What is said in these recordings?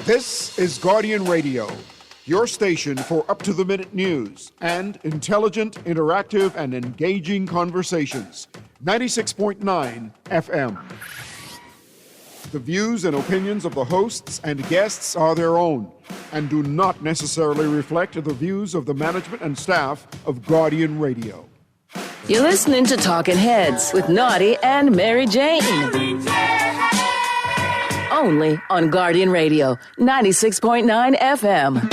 This is Guardian Radio, your station for up-to-the-minute news and intelligent, interactive, and engaging conversations. 96.9 FM. The views and opinions of the hosts and guests are their own and do not necessarily reflect the views of the management and staff of Guardian Radio. You're listening to Talking Heads with Naughty and Mary Jane. Only on Guardian Radio, 96.9 FM.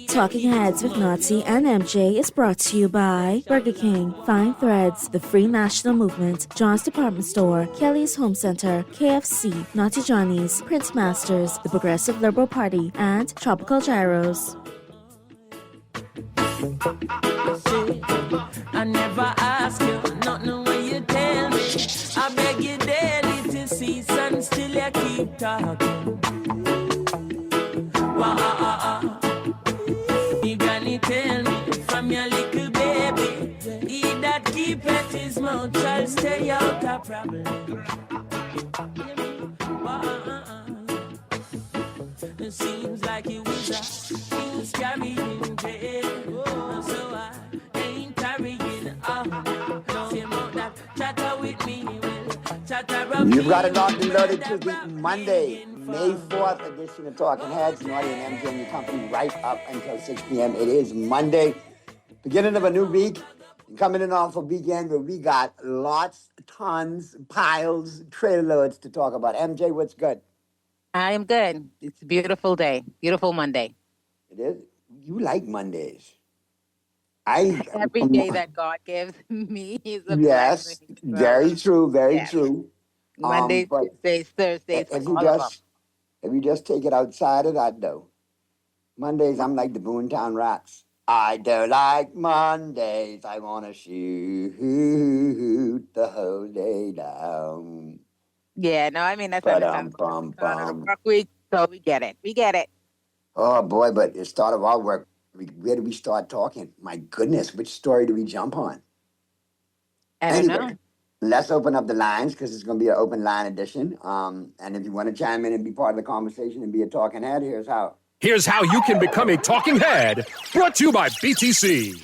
Talking Heads with Naughty and MJ is brought to you by Burger King, Fine Threads, the Free National Movement, John's Department Store, Kelly's Home Center, KFC, Naughty Johnny's, Prince Masters, the Progressive Liberal Party, and Tropical Gyros. I never ask you, not know what you tell me. I beg you daily to cease and still you keep talking. You gonna tell me from your little baby, he that keep at his mouth shall stay out of problem. It seems like it was a things carrying jail, so I ain't carrying on. Say about that, chatter with me, You've got it locked and loaded to the Monday, May 4th edition of Talking Heads. Naughty and MJ and your company right up until 6 p.m. It is Monday, beginning of a new week. Coming in off a weekend where we got lots, tons, piles, trailer loads to talk about. MJ, what's good? I am good. It's a beautiful day. Beautiful Monday. It is? You like Mondays. Every day that God gives me is a yes, blessing. very true, very true. Mondays, Tuesdays, Thursdays. If you just take it outside of that, though. Mondays, I'm like the Boontown Rats. I don't like Mondays. I want to shoot the whole day down. Yeah, no, I mean, that's work week, so we get it. We get it. Oh, boy, but it started our work. Where do we start talking? My goodness, which story do we jump on? I don't know. Let's open up the lines because it's going to be an open line edition. And if you want to chime in and be part of the conversation and be a talking head, here's how. Here's how you can become a talking head. Brought to you by BTC.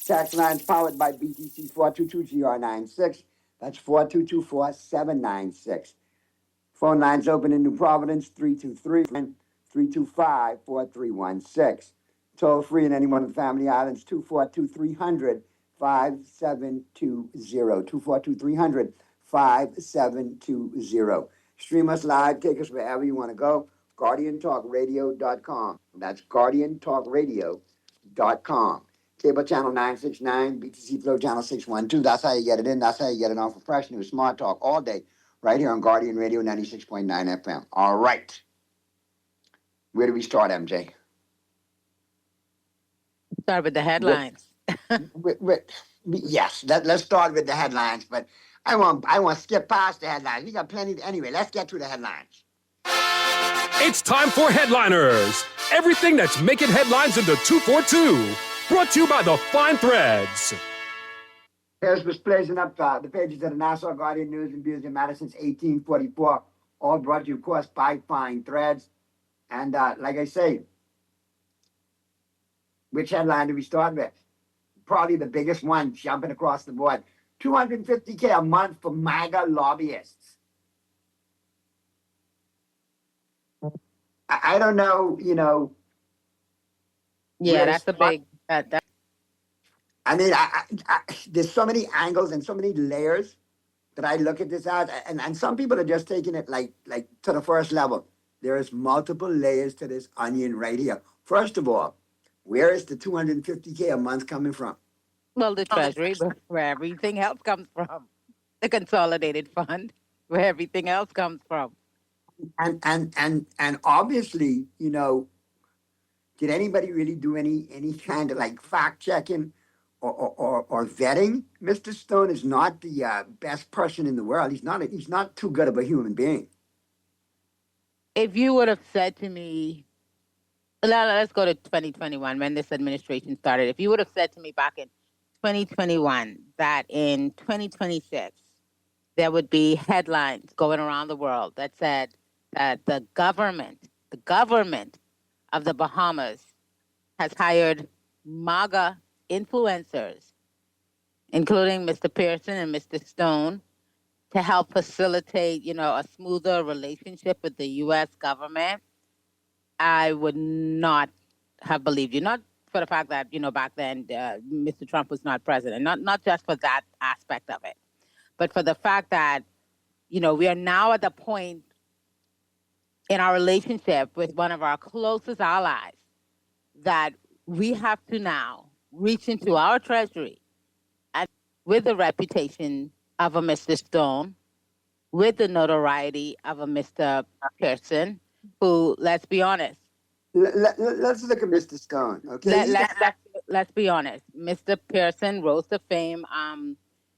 Tax lines powered by BTC 422-GR96. That's 422-4796. Phone lines open in New Providence, 323-325-4316. Toll free in any one of the Family Islands, 242-300-5720. 242-300-5720. Stream us live. Take us wherever you want to go. GuardianTalkRadio.com. That's GuardianTalkRadio.com. Cable channel 969, BTC Flow channel 612. That's how you get it in. That's how you get it on for fresh news, smart talk all day, right here on Guardian Radio 96.9 FM. All right. Where do we start, MJ? Start with the headlines. Yes, let's start with the headlines, but I want to skip past the headlines. We got plenty. Anyway, let's get to the headlines. It's time for Headliners. Everything that's making headlines in the 242. Brought to you by the Fine Threads. Here's what's blazing up the pages of the Nassau Guardian News and Views in Madison since 1844. All brought to you, of course, by Fine Threads. And like I say, which headline do we start with? Probably the biggest one, jumping across the board. $250K a month for MAGA lobbyists. I don't know, Yeah, that's a big... I mean, there's so many angles and so many layers that I look at this as, and some people are just taking it like to the first level. There is multiple layers to this onion right here. First of all, where is the $250K a month coming from? Well, the Treasury, where everything else comes from. The Consolidated Fund, where everything else comes from. And obviously, did anybody really do any kind of like fact checking or vetting? Mr. Stone is not the best person in the world. He's not too good of a human being. If you would have said to me, let's go to 2021 when this administration started. If you would have said to me back in 2021 that in 2026 there would be headlines going around the world that said that the government of the Bahamas has hired MAGA influencers, including Mr. Pearson and Mr. Stone, to help facilitate, a smoother relationship with the U.S. government. I would not have believed you. Not for the fact that, back then Mr. Trump was not president, not just for that aspect of it, but for the fact that, we are now at the point in our relationship with one of our closest allies that we have to now reach into our treasury and with the reputation of a Mr. Stone, with the notoriety of a Mr. Pearson, who, let's be honest. Let's look at Mr. Stone, okay? Let's be honest. Mr. Pearson rose to fame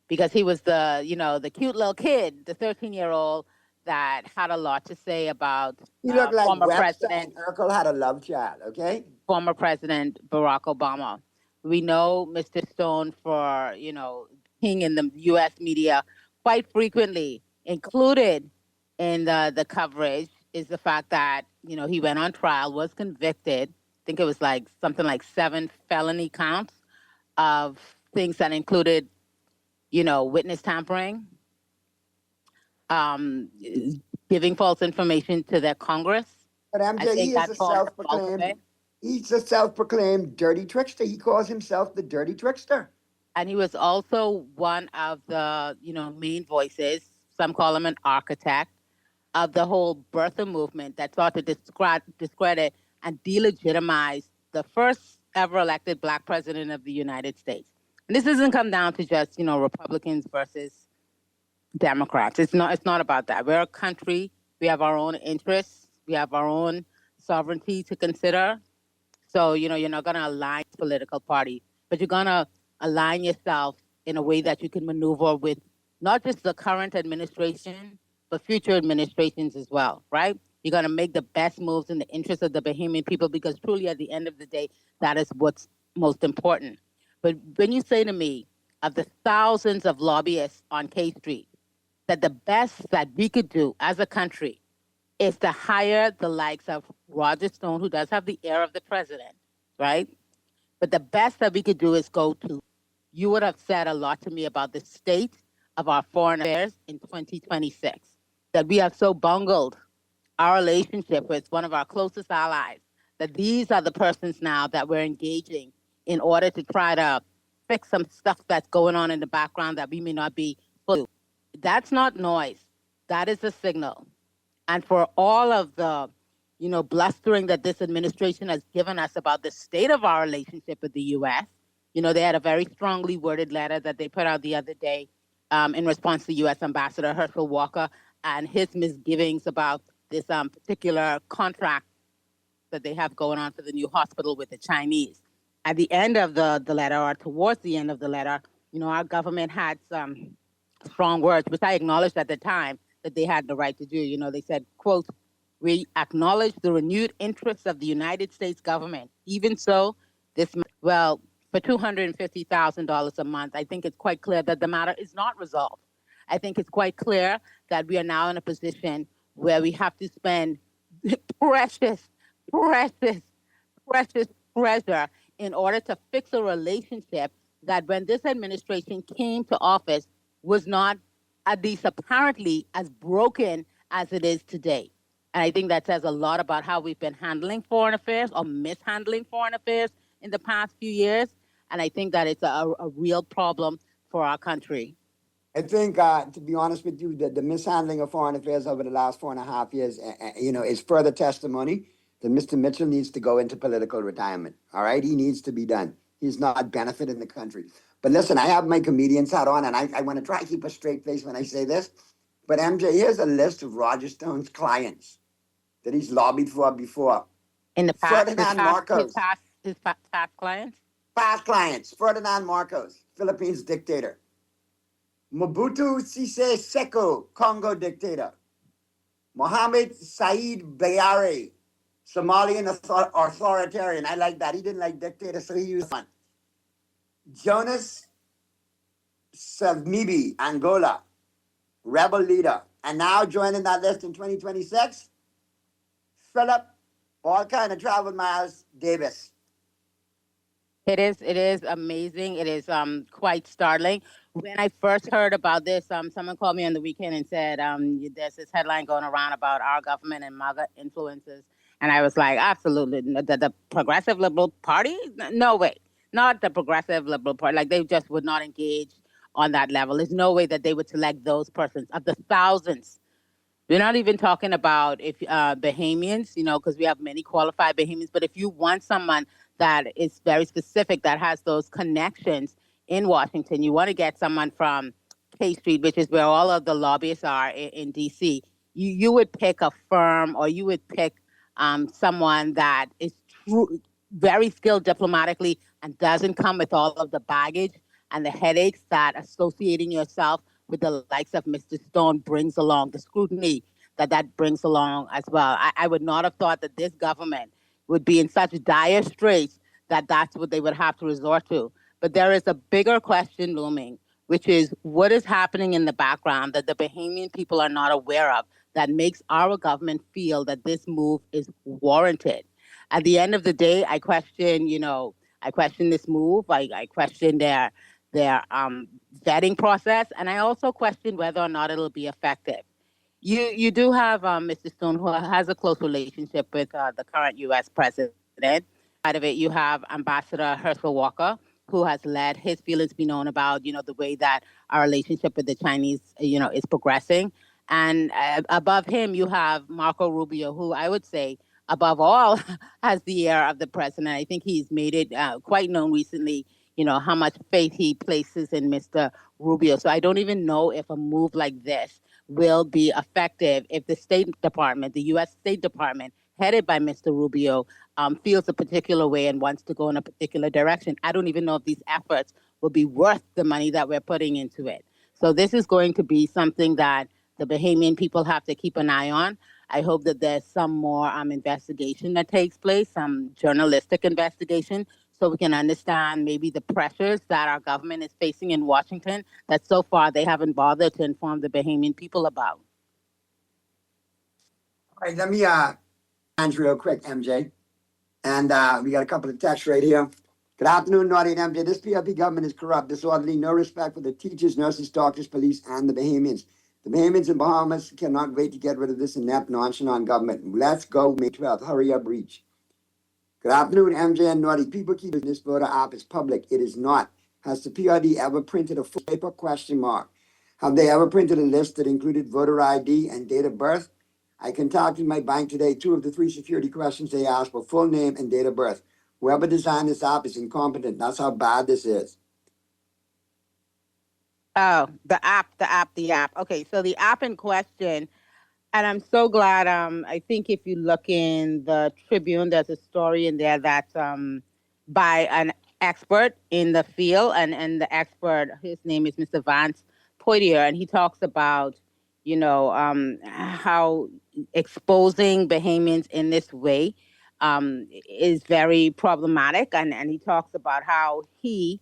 because he was the cute little kid, the 13-year-old that had a lot to say about He looked like former Webster president. and Urkel had a love child, okay? Former President Barack Obama. We know Mr. Stone for, being in the U.S. media quite frequently. Included in the coverage is the fact that, he went on trial, was convicted. I think it was something like 7 felony counts of things that included, witness tampering, giving false information to their Congress. But MJ, he's a self-proclaimed dirty trickster. He calls himself the dirty trickster. And he was also one of the, main voices, some call him an architect, of the whole birther movement that sought to discredit and delegitimize the first ever elected Black president of the United States. And this doesn't come down to just, Republicans versus Democrats. It's not about that. We're a country. We have our own interests. We have our own sovereignty to consider. So, you're not going to align with a political party, but you're going to align yourself in a way that you can maneuver with not just the current administration, but future administrations as well, right? You're going to make the best moves in the interest of the Bahamian people because truly at the end of the day, that is what's most important. But when you say to me, of the thousands of lobbyists on K Street, that the best that we could do as a country is to hire the likes of Roger Stone, who does have the air of the president, right? But the best that we could do is go to, you would have said a lot to me about the state of our foreign affairs in 2026, that we have so bungled our relationship with one of our closest allies, that these are the persons now that we're engaging in order to try to fix some stuff that's going on in the background that we may not be full. That's not noise. That is a signal. And for all of the, blustering that this administration has given us about the state of our relationship with the U.S., they had a very strongly worded letter that they put out the other day in response to U.S. Ambassador Herschel Walker and his misgivings about this particular contract that they have going on for the new hospital with the Chinese. At the end of the letter, or towards the end of the letter, our government had some strong words, which I acknowledged at the time that they had the right to do. They said, quote, "We acknowledge the renewed interests of the United States government. Even so, for $250,000 a month, I think it's quite clear that the matter is not resolved. I think it's quite clear that we are now in a position where we have to spend precious treasure in order to fix a relationship that when this administration came to office was not, at least apparently, as broken as it is today." And I think that says a lot about how we've been handling foreign affairs or mishandling foreign affairs in the past few years. And I think that it's a real problem for our country. I think, to be honest with you, the mishandling of foreign affairs over the last 4.5 years, is further testimony that Mr. Mitchell needs to go into political retirement. All right? He needs to be done. He's not benefiting the country. But listen, I have my comedian's hat on, and I want to try to keep a straight face when I say this. But MJ, here's a list of Roger Stone's clients that he's lobbied for before. In the past, Ferdinand Marcos. His past clients? Past clients. Ferdinand Marcos, Philippines dictator. Mobutu Sese Seko, Congo dictator. Mohammed Said Bayari, Somalian authoritarian. I like that. He didn't like dictators, so he used one. Jonas Savimbi, Angola. rebel leader. And now joining that list in 2026, Philip, all kind of travel miles, Davis. It is amazing. It is quite startling. When I first heard about this, someone called me on the weekend and said, there's this headline going around about our government and MAGA influences. And I was like, absolutely. The Progressive Liberal Party? No way. Not the Progressive Liberal Party. Like, they just would not engage on that level. There's no way that they would select those persons of the thousands. We're not even talking about if Bahamians, because we have many qualified Bahamians. But if you want someone that is very specific, that has those connections in Washington, you want to get someone from K Street, which is where all of the lobbyists are in DC. You would pick a firm, or you would pick someone that is very skilled diplomatically and doesn't come with all of the baggage and the headaches that associating yourself with the likes of Mr. Stone brings along, the scrutiny that brings along as well. I would not have thought that this government would be in such dire straits that that's what they would have to resort to. But there is a bigger question looming, which is what is happening in the background that the Bahamian people are not aware of that makes our government feel that this move is warranted. At the end of the day, I question this move. I question their vetting process, and I also question whether or not it'll be effective. You do have Mr. Stone, who has a close relationship with the current U.S. president. Out of it, you have Ambassador Herschel Walker, who has let his feelings be known about, the way that our relationship with the Chinese, is progressing. And above him, you have Marco Rubio, who I would say, above all, has the ear of the president. I think he's made it quite known recently, how much faith he places in Mr. Rubio. So I don't even know if a move like this will be effective if the State Department, the U.S. State Department, headed by Mr. Rubio, feels a particular way and wants to go in a particular direction. I don't even know if these efforts will be worth the money that we're putting into it. So this is going to be something that the Bahamian people have to keep an eye on. I hope that there's some more investigation that takes place, some journalistic investigation, so we can understand maybe the pressures that our government is facing in Washington that so far they haven't bothered to inform the Bahamian people about. All right, let me answer real quick, MJ. And we got a couple of texts right here. Good afternoon, Naughty and MJ. This PLP government is corrupt, disorderly, no respect for the teachers, nurses, doctors, police, and the Bahamians. The Bahamians in Bahamas cannot wait to get rid of this inept, nonchalant government. Let's go, May 12th. Hurry up, reach. Good afternoon, MJ and Naughty. People keep this voter app is public. It is not. Has the PRD ever printed a full paper question mark? Have they ever printed a list that included voter ID and date of birth? I contacted my bank today. 2 of the 3 security questions they asked were full name and date of birth. Whoever designed this app is incompetent. That's how bad this is. Oh, the app. Okay, so the app in question, and I'm so glad. I think if you look in the Tribune, there's a story in there that's by an expert in the field, and the expert, his name is Mr. Vance Poitier, and he talks about, how exposing Bahamians in this way is very problematic, and he talks about how he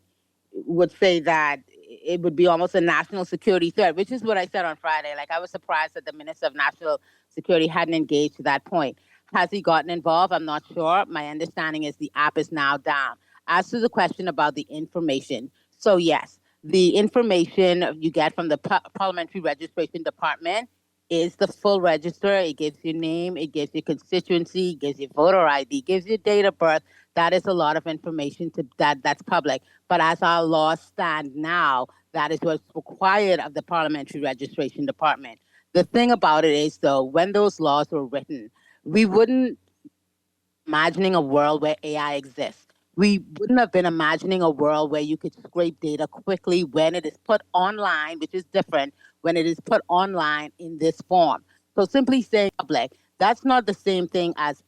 would say that it would be almost a national security threat, which is what I said on Friday. Like, I was surprised that the Minister of National Security hadn't engaged to that point. Has he gotten involved? I'm not sure. My understanding is the app is now down. As to the question about the information, so yes, the information you get from the Parliamentary Registration Department is the full register. It gives you name, it gives you constituency, it gives you voter ID, gives you date of birth. That is a lot of information that's public. But as our laws stand now, that is what's required of the Parliamentary Registration Department. The thing about it is, though, when those laws were written, we wouldn't imagining a world where AI exists. We wouldn't have been imagining a world where you could scrape data quickly when it is put online, which is different when it is put online in this form. So simply saying public, that's not the same thing as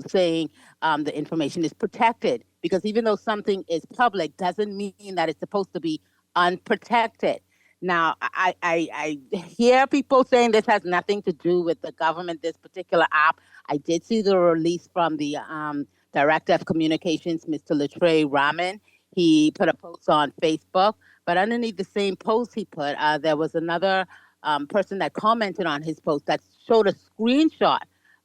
saying the information is protected, because even though something is public doesn't mean that it's supposed to be unprotected. Now, I hear people saying this has nothing to do with the government, this particular app. I did see the release from the Director of Communications, Mr. Latre Raman. He put a post on Facebook, but underneath the same post he put, there was another person that commented on his post that showed a screenshot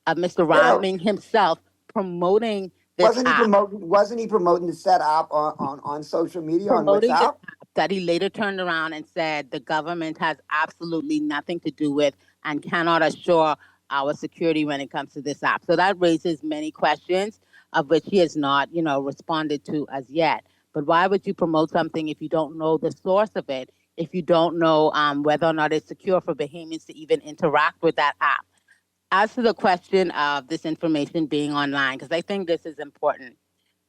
of Mr. Yeah. Romney himself promoting this Wasn't he promoting the set up on social media on promoting this WhatsApp? app that he later turned around and said the government has absolutely nothing to do with and cannot assure our security when it comes to this app. So that raises many questions, of which he has not, responded to as yet. But why would you promote something if you don't know the source of it, if you don't know whether or not it's secure for Bahamians to even interact with that app? As to the question of this information being online, because I think this is important,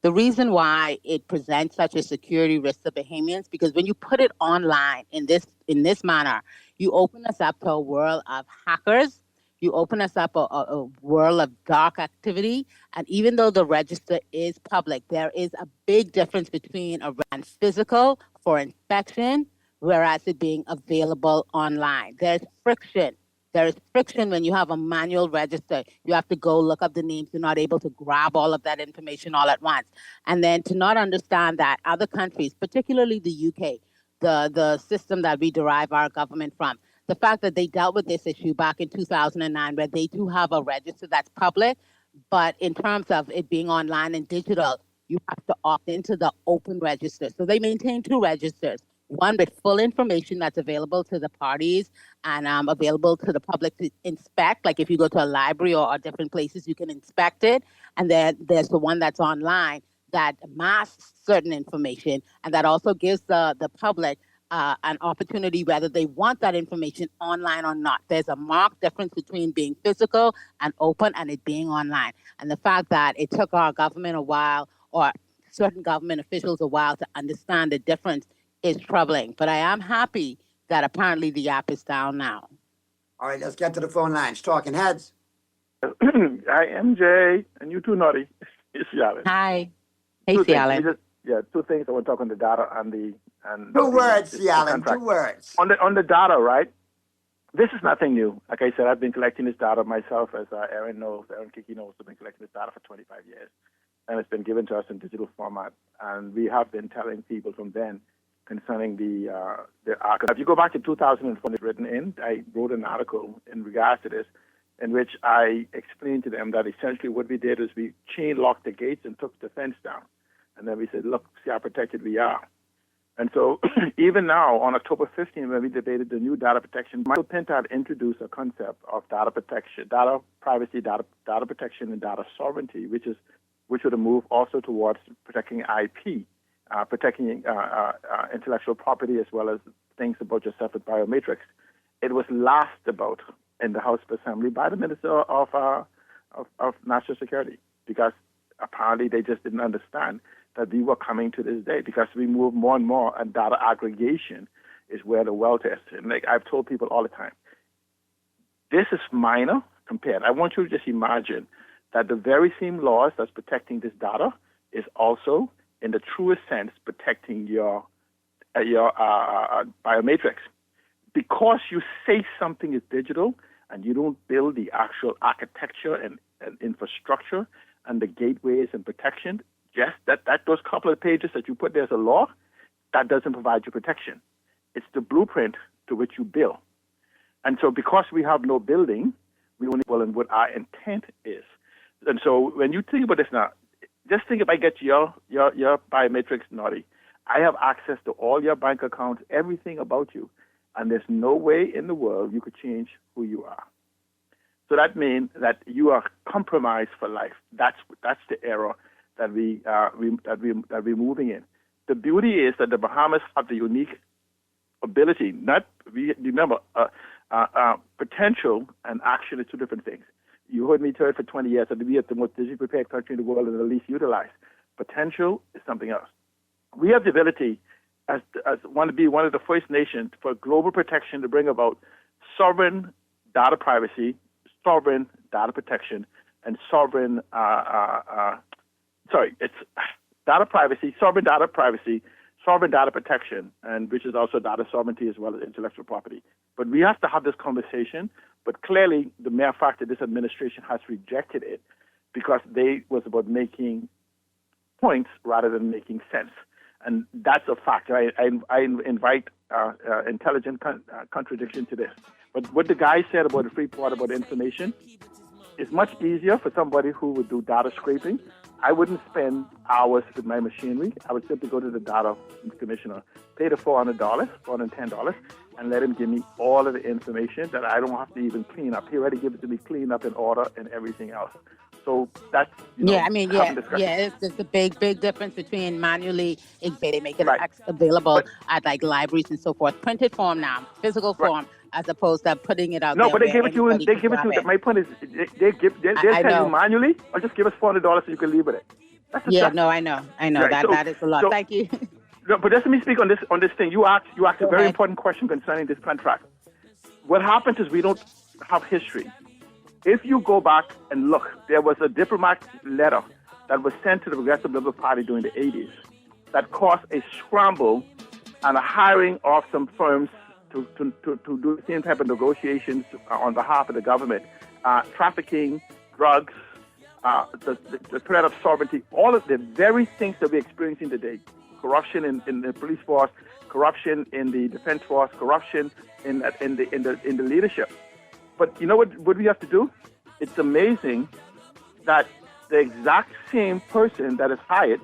the reason why it presents such a security risk to Bahamians, because when you put it online in this manner, you open us up to a world of hackers. You open us up a world of dark activity. And even though the register is public, there is a big difference between a physical for inspection, whereas it being available online. There's friction. There is friction when you have a manual register. You have to go look up the names. You're not able to grab all of that information all at once. And then to not understand that other countries, particularly the UK, the system that we derive our government from, the fact that they dealt with this issue back in 2009, where they do have a register that's public, but in terms of it being online and digital, you have to opt into the open register. So they maintain two registers. One with full information that's available to the parties and available to the public to inspect. Like if you go to a library or different places, you can inspect it. And then there's the one that's online that masks certain information and that also gives the public an opportunity whether they want that information online or not. There's a marked difference between being physical and open and it being online. And the fact that it took our government a while or certain government officials a while to understand the difference is troubling. But I am happy that apparently the app is down now. All right, let's get to the phone lines. Talking Heads. Hi, MJ, and you too, Naughty. It's Alan. Hi. Hey, Alan. Two things I want to talk on the data and the... Two words, Alan, 2 words. On the data, right? This is nothing new. Like I said, I've been collecting this data myself, as Aaron Kiki knows. I've been collecting this data for 25 years. And it's been given to us in digital format. And we have been telling people from then concerning the archive. If you go back to 2004, it's written in, I wrote an article in regards to this, in which I explained to them that essentially what we did is we chain locked the gates and took the fence down. And then we said, look, see how protected we are. And so even now, on October 15, when we debated the new data protection, Michael Pinto had introduced a concept of data protection, data privacy, data protection, and data sovereignty, which would move also towards protecting IP, protecting intellectual property, as well as things about yourself with biometrics. It was laughed about in the House of Assembly by the Minister of National Security, because apparently they just didn't understand that we were coming to this day, because we move more and more, and data aggregation is where the wealth is. And like I've told people all the time, this is minor compared. I want you to just imagine that the very same laws that's protecting this data is also, in the truest sense, protecting your biometrics. Because you say something is digital and you don't build the actual architecture and infrastructure and the gateways and protection, just that those couple of pages that you put there as a law, that doesn't provide you protection. It's the blueprint to which you build. And so because we have no building, we only well in what our intent is. And so when you think about this now, just think if I get your biometrics, Naughty, I have access to all your bank accounts, everything about you, and there's no way in the world you could change who you are. So that means that you are compromised for life. That's the error that we're moving in. The beauty is that the Bahamas have the unique ability. Remember, potential and action are two different things. You heard me tell it for 20 years that we are the most digitally prepared country in the world and the least utilized. Potential is something else. We have the ability, as want to be one of the first nations for global protection, to bring about sovereign data privacy, sovereign data protection, and sovereign it's data privacy, sovereign data privacy, sovereign data protection, and which is also data sovereignty as well as intellectual property. But we have to have this conversation. But clearly, the mere fact that this administration has rejected it because they was about making points rather than making sense. And that's a fact. I invite intelligent contradiction to this. But what the guy said about the Freeport, about information, is much easier for somebody who would do data scraping. I wouldn't spend hours with my machinery. I would simply go to the data commissioner, pay the $410, and let him give me all of the information that I don't have to even clean up. He already gives it to me cleaned up in order and everything else. So that's, it's a big difference between manually, they make it available at like libraries and so forth, printed form now, physical form, as opposed to putting it out there. No, but they give it to you. They give it to you. My point is, they'll tell you manually, or just give us $400 so you can leave with it. I know. Right, that is a lot. Thank you. No, but just let me speak on this thing. You asked a very important question concerning this contract. What happens is we don't have history. If you go back and look, there was a diplomatic letter that was sent to the Progressive Liberal Party during the 80s that caused a scramble and a hiring of some firms to do the same type of negotiations on behalf of the government. Trafficking, drugs, the threat of sovereignty, all of the very things that we're experiencing today. Corruption in the police force, corruption in the defense force, corruption in the leadership. But you know what we have to do? It's amazing that the exact same person that is hired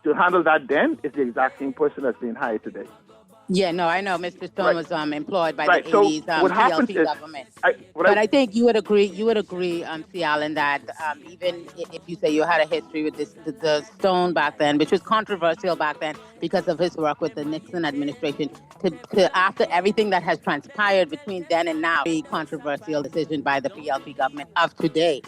to handle that then is the exact same person that's being hired today. Yeah, no, I know. Mr. Stone was employed by the 80s PLP government. I think you would agree, C. Allen, that even if you say you had a history with the Stone back then, which was controversial back then because of his work with the Nixon administration, to after everything that has transpired between then and now, a controversial decision by the PLP government of today.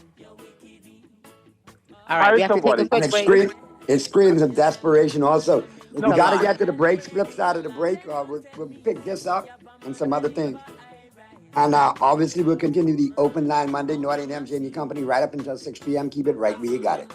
All right, we have to take a quick break. It screams of desperation also. We got to get to the breaks, flip side of the break. We'll pick this up and some other things. And obviously, we'll continue the open line Monday, Naughty and MJ and your company, right up until 6 p.m. Keep it right where you got it.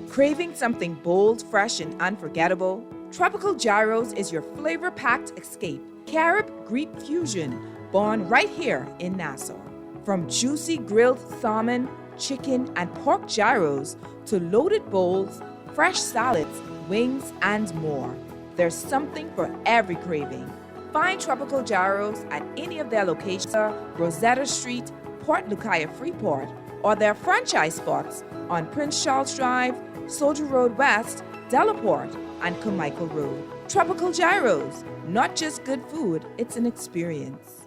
Craving something bold, fresh, and unforgettable? Tropical Gyros is your flavor-packed escape. Carib Greek fusion, born right here in Nassau. From juicy grilled salmon, chicken, and pork gyros to loaded bowls, fresh salads, wings, and more. There's something for every craving. Find Tropical Gyros at any of their locations, Rosetta Street, Port Lucaya Freeport, or their franchise spots on Prince Charles Drive, Soldier Road West, Delaport, and Carmichael Road. Tropical Gyros, not just good food, it's an experience.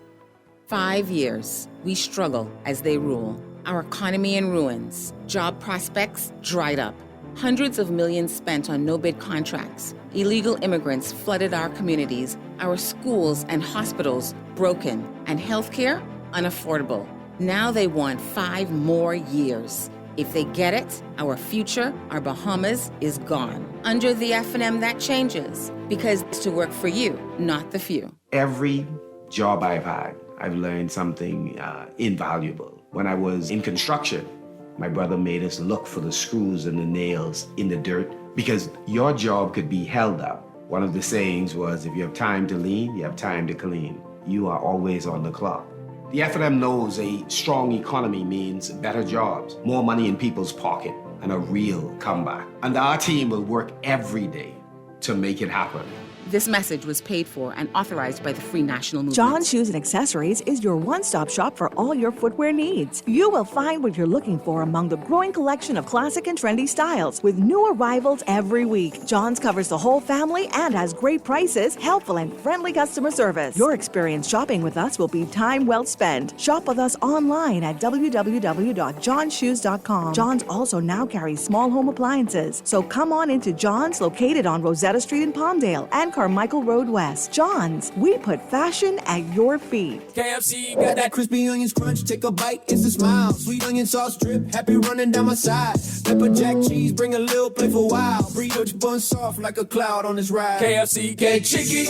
5 years, we struggle as they rule. Our economy in ruins. Job prospects dried up. Hundreds of millions spent on no-bid contracts. Illegal immigrants flooded our communities. Our schools and hospitals broken. And healthcare unaffordable. Now they want 5 more years. If they get it, our future, our Bahamas, is gone. Under the F&M, that changes. Because it's to work for you, not the few. Every job I've had, I've learned something invaluable. When I was in construction, my brother made us look for the screws and the nails in the dirt because your job could be held up. One of the sayings was, if you have time to lean, you have time to clean. You are always on the clock. The F&M knows a strong economy means better jobs, more money in people's pocket, and a real comeback. And our team will work every day to make it happen. This message was paid for and authorized by the Free National Movement. John Shoes and Accessories is your one-stop shop for all your footwear needs. You will find what you're looking for among the growing collection of classic and trendy styles with new arrivals every week. John's covers the whole family and has great prices, helpful and friendly customer service. Your experience shopping with us will be time well spent. Shop with us online at www.johnshoes.com. John's also now carries small home appliances. So come on into John's, located on Rosetta Street in Palmdale and Carmichael Road West. John's, we put fashion at your feet. KFC got that crispy onions crunch. Take a bite, it's a smile. Sweet onion sauce drip, happy running down my side. Pepper jack cheese, bring a little playful wow. Burrito bun soft like a cloud on this ride. KFC, get chicky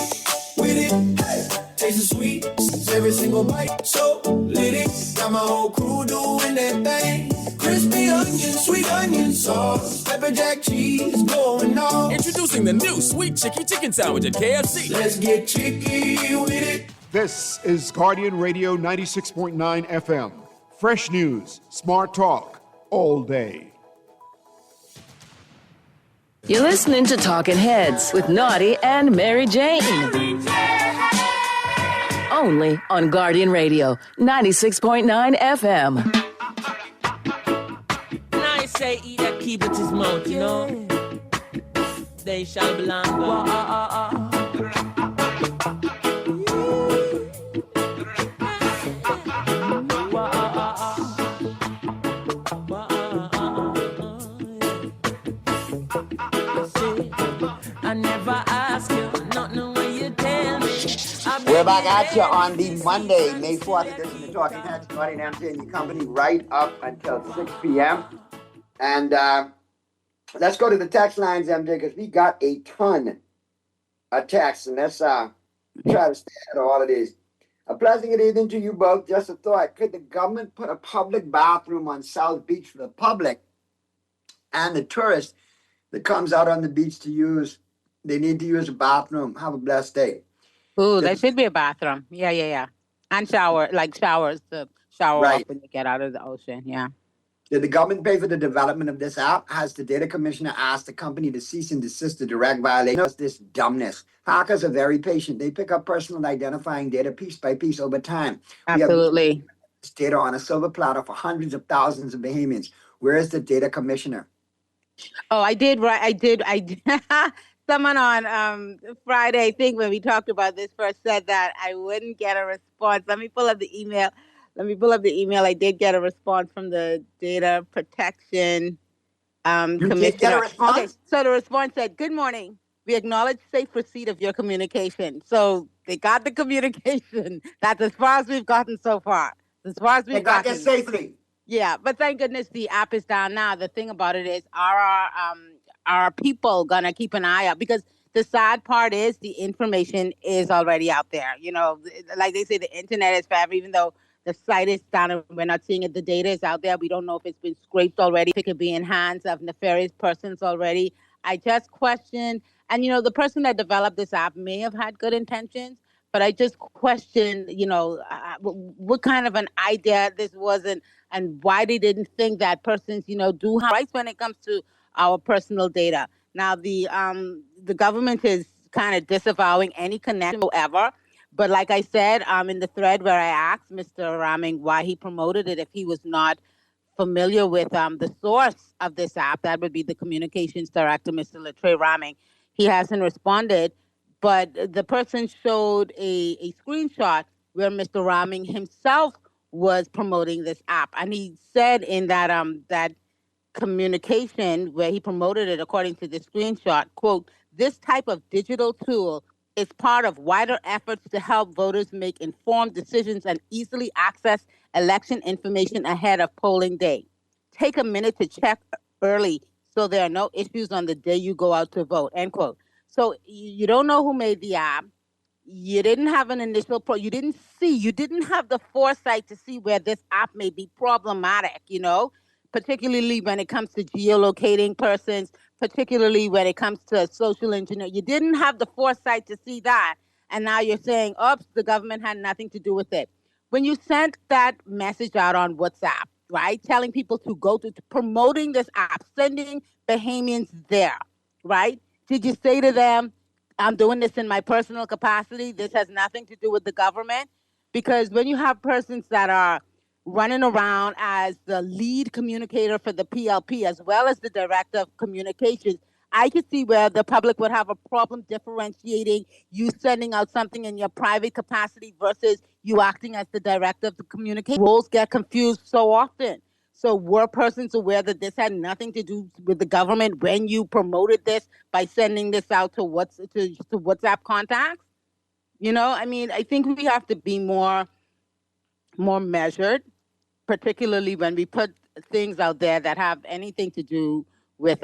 with it. Hey, tastes sweet, every single bite so litty. Got my whole crew doing that thing. Crispy onion, sweet onion sauce, pepper jack cheese, going on. Introducing the new Sweet Chicky Chicken Sandwich at KFC. Let's get chicky with it. This is Guardian Radio 96.9 FM. Fresh news, smart talk, all day. You're listening to Talking Heads with Naughty and Mary Jane. Only on Guardian Radio, 96.9 FM. I say he that keepeth his mouth, you know, they shall belong God. I never ask you, nothing when you tell me. We're back at you on the Monday, May 4th edition of Talking Heads, Naughty and MJ and your company, right up until 6 p.m. And let's go to the text lines, MJ, because we got a ton of texts, and let's try to stay at all of these. A pleasant good evening to you both. Just a thought, could the government put a public bathroom on South Beach for the public and the tourists that comes out on the beach to use? They need to use a bathroom. Have a blessed day. Ooh, there should be a bathroom. Yeah. And showers to shower up when you get out of the ocean. Yeah. Did the government pay for the development of this app? Has the data commissioner asked the company to cease and desist the direct violation of this dumbness? Hackers are very patient. They pick up personal identifying data piece by piece over time. Absolutely. We have this data on a silver platter for hundreds of thousands of Bahamians. Where is the data commissioner? Oh, I did. Someone on Friday, I think, when we talked about this first, said that I wouldn't get a response. Let me pull up the email. I did get a response from the Data Protection Commissioner. Did get a response? Okay, so the response said, "Good morning. We acknowledge safe receipt of your communication." So they got the communication. That's as far as we've gotten so far. They got it safely. Yeah, but thank goodness the app is down now. The thing about it is, are people gonna keep an eye out? Because the sad part is the information is already out there. You know, like they say, the internet is forever, even though the site is down and we're not seeing it. The data is out there. We don't know if it's been scraped already. If it could be in hands of nefarious persons already. I just question, and the person that developed this app may have had good intentions, but I just question, what kind of an idea this was and why they didn't think that persons, do have rights when it comes to our personal data. Now, the government is kind of disavowing any connection whatsoever. But like I said, in the thread where I asked Mr. Raming why he promoted it, if he was not familiar with the source of this app, that would be the communications director, Mr. Latre Raming. He hasn't responded, but the person showed a screenshot where Mr. Raming himself was promoting this app. And he said in that communication where he promoted it, according to the screenshot, quote, "This type of digital tool is part of wider efforts to help voters make informed decisions and easily access election information ahead of polling day. Take a minute to check early so there are no issues on the day you go out to vote," end quote. So you don't know who made the app. You didn't have an initial you didn't have the foresight to see where this app may be problematic, particularly when it comes to geolocating persons, particularly when it comes to social engineering. You didn't have the foresight to see that. And now you're saying, oops, the government had nothing to do with it. When you sent that message out on WhatsApp, right, telling people to go to promoting this app, sending Bahamians there, right? Did you say to them, I'm doing this in my personal capacity. This has nothing to do with the government? Because when you have persons that are running around as the lead communicator for the PLP, as well as the director of communications, I could see where the public would have a problem differentiating you sending out something in your private capacity versus you acting as the director of the communication. Roles get confused so often. So were persons aware that this had nothing to do with the government when you promoted this by sending this out to WhatsApp contacts? I think we have to be more measured, particularly when we put things out there that have anything to do with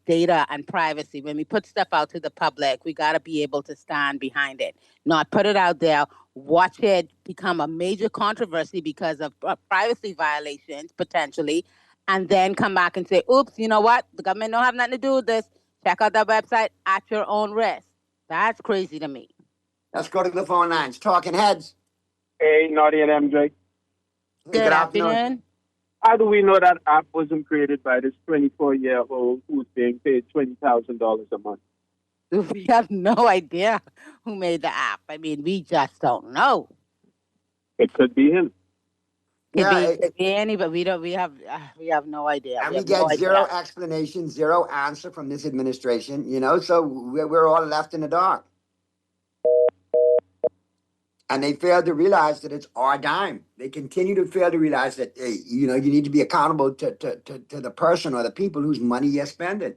data and privacy. When we put stuff out to the public, we got to be able to stand behind it, not put it out there, watch it become a major controversy because of privacy violations, potentially, and then come back and say, oops, you know what? The government don't have nothing to do with this. Check out that website at your own risk. That's crazy to me. Let's go to the phone lines. Talking Heads. Hey, Naughty and MJ. Good afternoon. How do we know that app wasn't created by this 24-year-old who's being paid $20,000 a month? We have no idea who made the app. I mean, we just don't know. It could be him. Could be any, but we don't. We have no idea. And We we have no get zero idea. explanation, zero answer from this administration, so we're all left in the dark. And they fail to realize that it's our dime. They continue to fail to realize that, you need to be accountable to the person or the people whose money you're spending.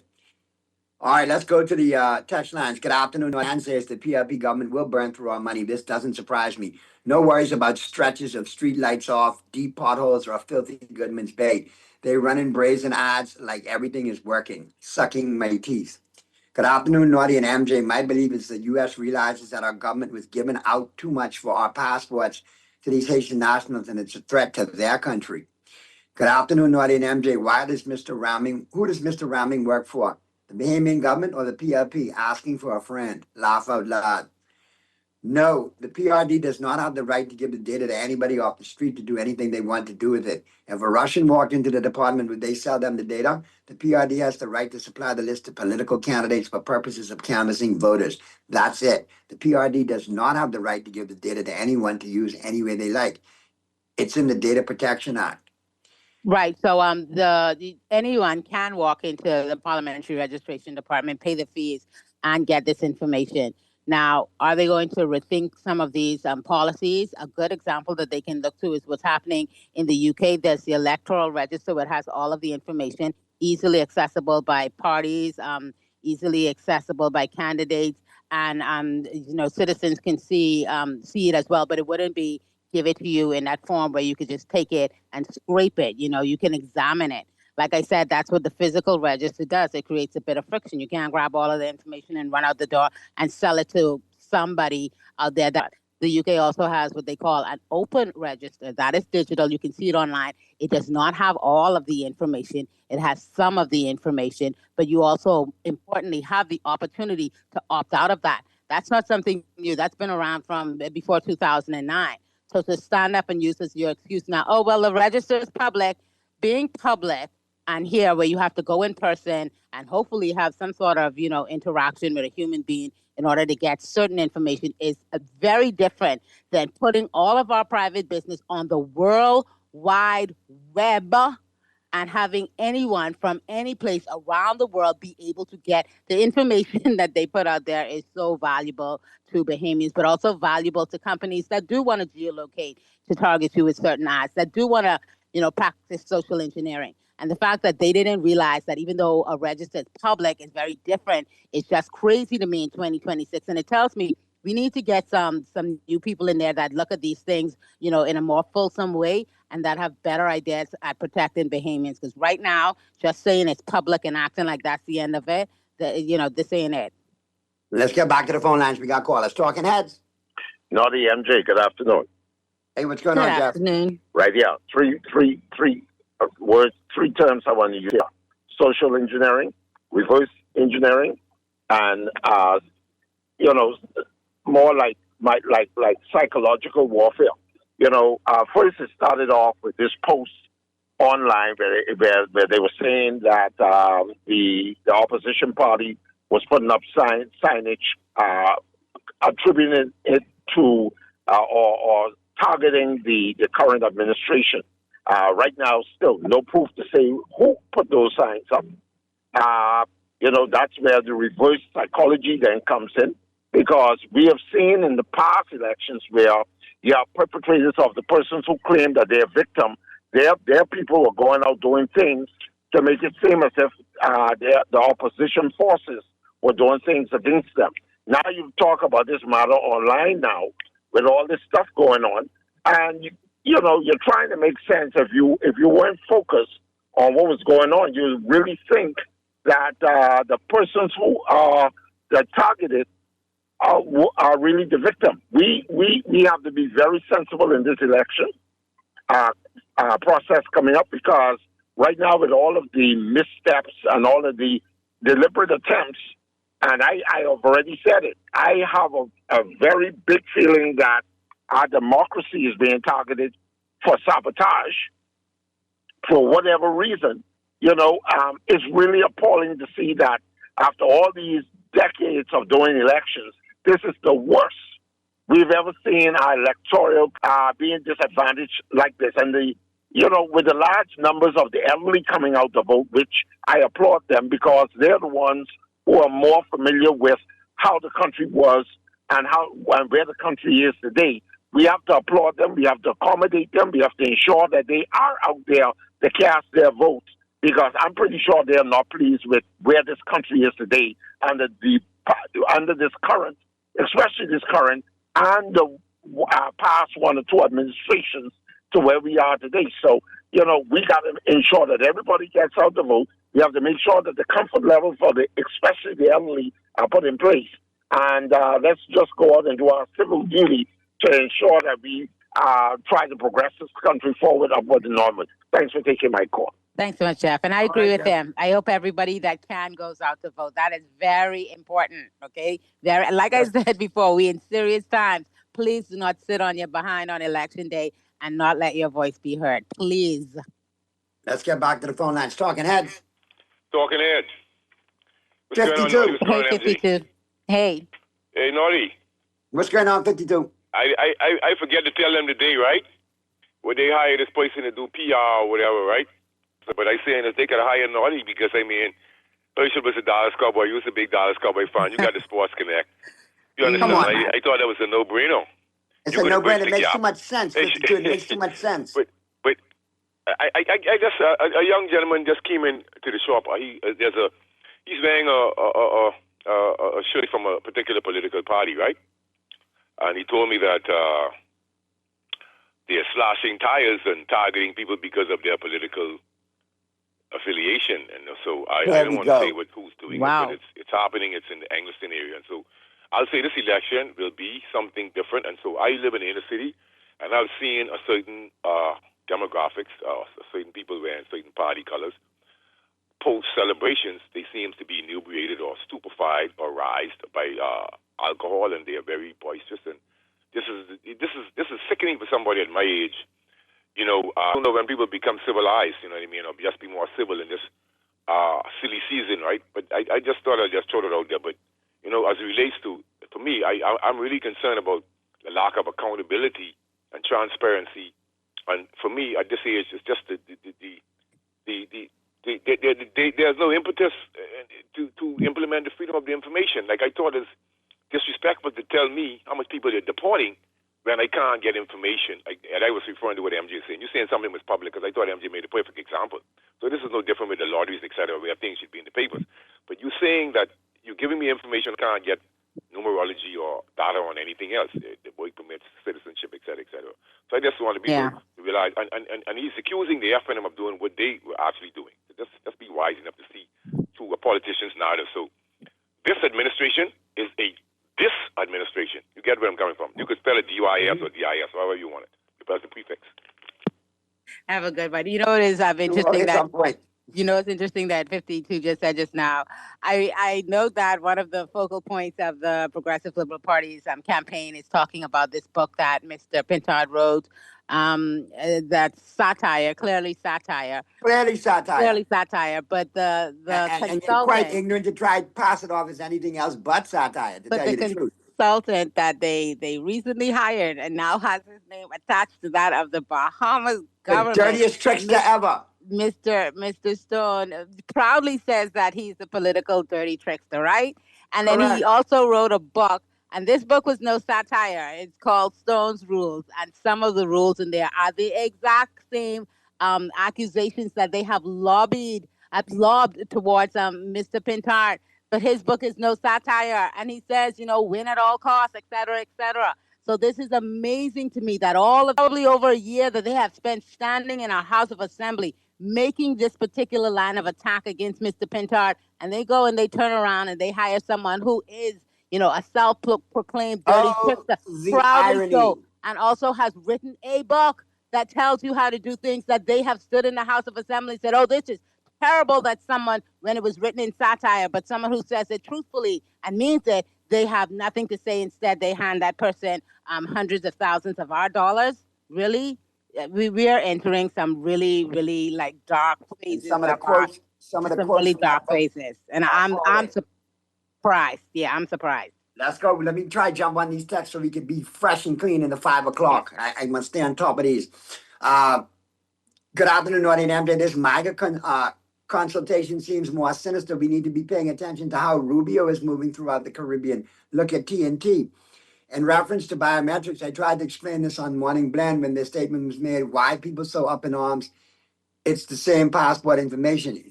All right, let's go to the text lines. Good afternoon. Ann says the PRP government will burn through our money. This doesn't surprise me. No worries about stretches of street lights off, deep potholes, or filthy Goodman's Bay. They run in brazen ads like everything is working, sucking my teeth. Good afternoon, Naughty and MJ. My belief is the U.S. realizes that our government was giving out too much for our passports to these Haitian nationals, and it's a threat to their country. Good afternoon, Naughty and MJ. Who does Mr. Raming work for? The Bahamian government or the PRP? Asking for a friend. Laugh out loud. No, the PRD does not have the right to give the data to anybody off the street to do anything they want to do with it. If a Russian walked into the department, would they sell them the data? The PRD has the right to supply the list of political candidates for purposes of canvassing voters. That's it. The PRD does not have the right to give the data to anyone to use any way they like. It's in the Data Protection Act. Right. So anyone can walk into the Parliamentary Registration Department, pay the fees, and get this information. Now, are they going to rethink some of these policies? A good example that they can look to is what's happening in the UK. There's the electoral register, which has all of the information easily accessible by parties, easily accessible by candidates, and citizens can see it as well. But it wouldn't be give it to you in that form where you could just take it and scrape it. You can examine it. Like I said, that's what the physical register does. It creates a bit of friction. You can't grab all of the information and run out the door and sell it to somebody out there. The UK also has what they call an open register. That is digital. You can see it online. It does not have all of the information. It has some of the information, but you also, importantly, have the opportunity to opt out of that. That's not something new. That's been around from before 2009. So to stand up and use as your excuse now, oh, well, the register is public. Being public, and here where you have to go in person and hopefully have some sort of, interaction with a human being in order to get certain information is very different than putting all of our private business on the World Wide Web and having anyone from any place around the world be able to get the information that they put out there. Is so valuable to Bahamians, but also valuable to companies that do want to geolocate to target you with certain ads, that do want to, practice social engineering. And the fact that they didn't realize that even though a registered public is very different, it's just crazy to me in 2026. And it tells me we need to get some new people in there that look at these things, in a more fulsome way and that have better ideas at protecting Bahamians. Because right now, just saying it's public and acting like that's the end of it, this ain't it. Let's get back to the phone lines. We got callers. Talking Heads. Naughty MJ, good afternoon. Hey, what's going on, Jeff? Afternoon. Right here. Three words, three terms I want to use here. Social engineering, reverse engineering, and more like psychological warfare. First it started off with this post online where they were saying that the opposition party was putting up signage attributing it to or targeting the current administration. Right now, still no proof to say who put those signs up. That's where the reverse psychology then comes in, because we have seen in the past elections where you have perpetrators of the persons who claim that they're victim. Their people are going out doing things to make it seem as if the opposition forces were doing things against them. Now you talk about this matter online now with all this stuff going on, and you're trying to make sense. If you weren't focused on what was going on, you really think that the persons who are targeted are really the victim. We have to be very sensible in this election process coming up, because right now with all of the missteps and all of the deliberate attempts, and I have already said it, I have a very big feeling that our democracy is being targeted for sabotage. for whatever reason, it's really appalling to see that after all these decades of doing elections, this is the worst we've ever seen our electoral being disadvantaged like this. And with the large numbers of the elderly coming out to vote, which I applaud them because they're the ones who are more familiar with how the country was and where the country is today. We have to applaud them. We have to accommodate them. We have to ensure that they are out there to cast their votes, because I'm pretty sure they're not pleased with where this country is today under this current, especially this current, and the past one or two administrations to where we are today. So, we got to ensure that everybody gets out to vote. We have to make sure that the comfort level for especially the elderly, are put in place. And let's just go out and do our civil duty to ensure that we try to progress this country forward upward and onward. Thanks for taking my call. Thanks so much, Jeff. And I agree with him. I hope everybody that can goes out to vote. That is very important, okay? Like I said before, we in serious times. Please do not sit on your behind on Election Day and not let your voice be heard. Please. Let's get back to the phone lines. Talking Heads. Talking Heads. 52. Hey, 52. Hey. Hey, Naughty. What's going on, 52? I forget to tell them today, right? When they hire this person to do PR or whatever, right? But I saying that they could hire Naughty because, Herschel was a Dallas Cowboy. You was a big Dallas Cowboy fan. You got the Sports Connect. You understand? I thought that was a no-brainer. It's a no-brainer. It makes too much sense. 52. It makes too much sense. But I just a young gentleman just came in to the shop. He's wearing a shirt from a particular political party, right? And he told me that they're slashing tires and targeting people because of their political affiliation. And so I don't want to say who's doing it, but it's happening. It's in the Angleton area. And so I'll say this election will be something different. And so I live in the inner city, and I've seen a certain demographics, certain people wearing certain party colors. Post-celebrations, they seem to be inebriated or stupefied or raised by alcohol, and they are very boisterous. And this is sickening for somebody at my age. I don't know when people become civilized, you know what I mean, or just be more civil in this silly season, right? But I just thought I'd just throw it out there. But, as it relates to me, I'm really concerned about the lack of accountability and transparency. And for me, at this age, it's just there's no impetus to implement the freedom of the information. Like, I thought it's disrespectful to tell me how much people they're deporting when I can't get information. And I was referring to what MJ is saying. You're saying something was public because I thought MJ made a perfect example. So this is no different with the lotteries, et cetera, where things should be in the papers. But you're saying that you're giving me information, I can't get numerology or data on anything else. The work permits, citizenship, et cetera, et cetera. So I just want to be to realize, and he's accusing the FNM of doing what they were actually doing. So just be wise enough to see through a politician's narrative. So this administration is a disadministration. You get where I'm coming from. You could spell it DYS or DIS, however you want it. You press the prefix. Have a good one. You know, it is interesting that... it's interesting that 52 just said just now. I know that one of the focal points of the Progressive Liberal Party's campaign is talking about this book that Mr. Pintard wrote. That's satire, clearly satire. Clearly satire. But the and you're quite ignorant to try to pass it off as anything else but satire, to tell you the truth. Consultant that they recently hired and now has his name attached to that of the Bahamas government. The dirtiest trickster ever. Mr. Stone proudly says that he's the political dirty trickster, right? And then he also wrote a book, and this book was no satire. It's called Stone's Rules, and some of the rules in there are the exact same accusations that they have lobbed towards Mr. Pintard. But his book is no satire, and he says, win at all costs, et cetera, et cetera. So this is amazing to me that probably over a year that they have spent standing in our House of Assembly making this particular line of attack against Mr. Pintard, and they go and they turn around and they hire someone who is, a self-proclaimed dirty trickster, proudly so, and also has written a book that tells you how to do things that they have stood in the House of Assembly and said, oh, this is terrible that someone, when it was written in satire, but someone who says it truthfully and means it, they have nothing to say. Instead, they hand that person hundreds of thousands of our dollars. Really? we are entering some really, really like dark phases. Some of the quotes really dark phases, and I'm surprised. Yeah, I'm surprised. Let's go. Let me try jump on these texts so we can be fresh and clean in the 5 o'clock. I must stay on top of these. Good afternoon, Naughty and MJ. This MAGA consultation seems more sinister. We need to be paying attention to how Rubio is moving throughout the Caribbean. Look at TNT. In reference to biometrics, I tried to explain this on Morning Blend when this statement was made. Why people so up in arms? It's the same passport information.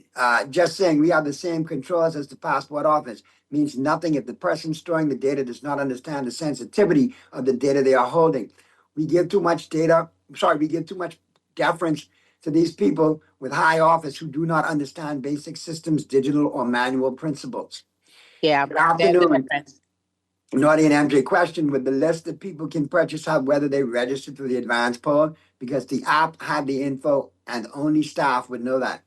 Just saying we have the same controls as the passport office means nothing if the person storing the data does not understand the sensitivity of the data they are holding. We give too much deference to these people with high office who do not understand basic systems, digital or manual principles. Yeah. Good afternoon. Naughty and MJ question, would the list that people can purchase have whether they registered through the advanced poll? Because the app had the info and only staff would know that.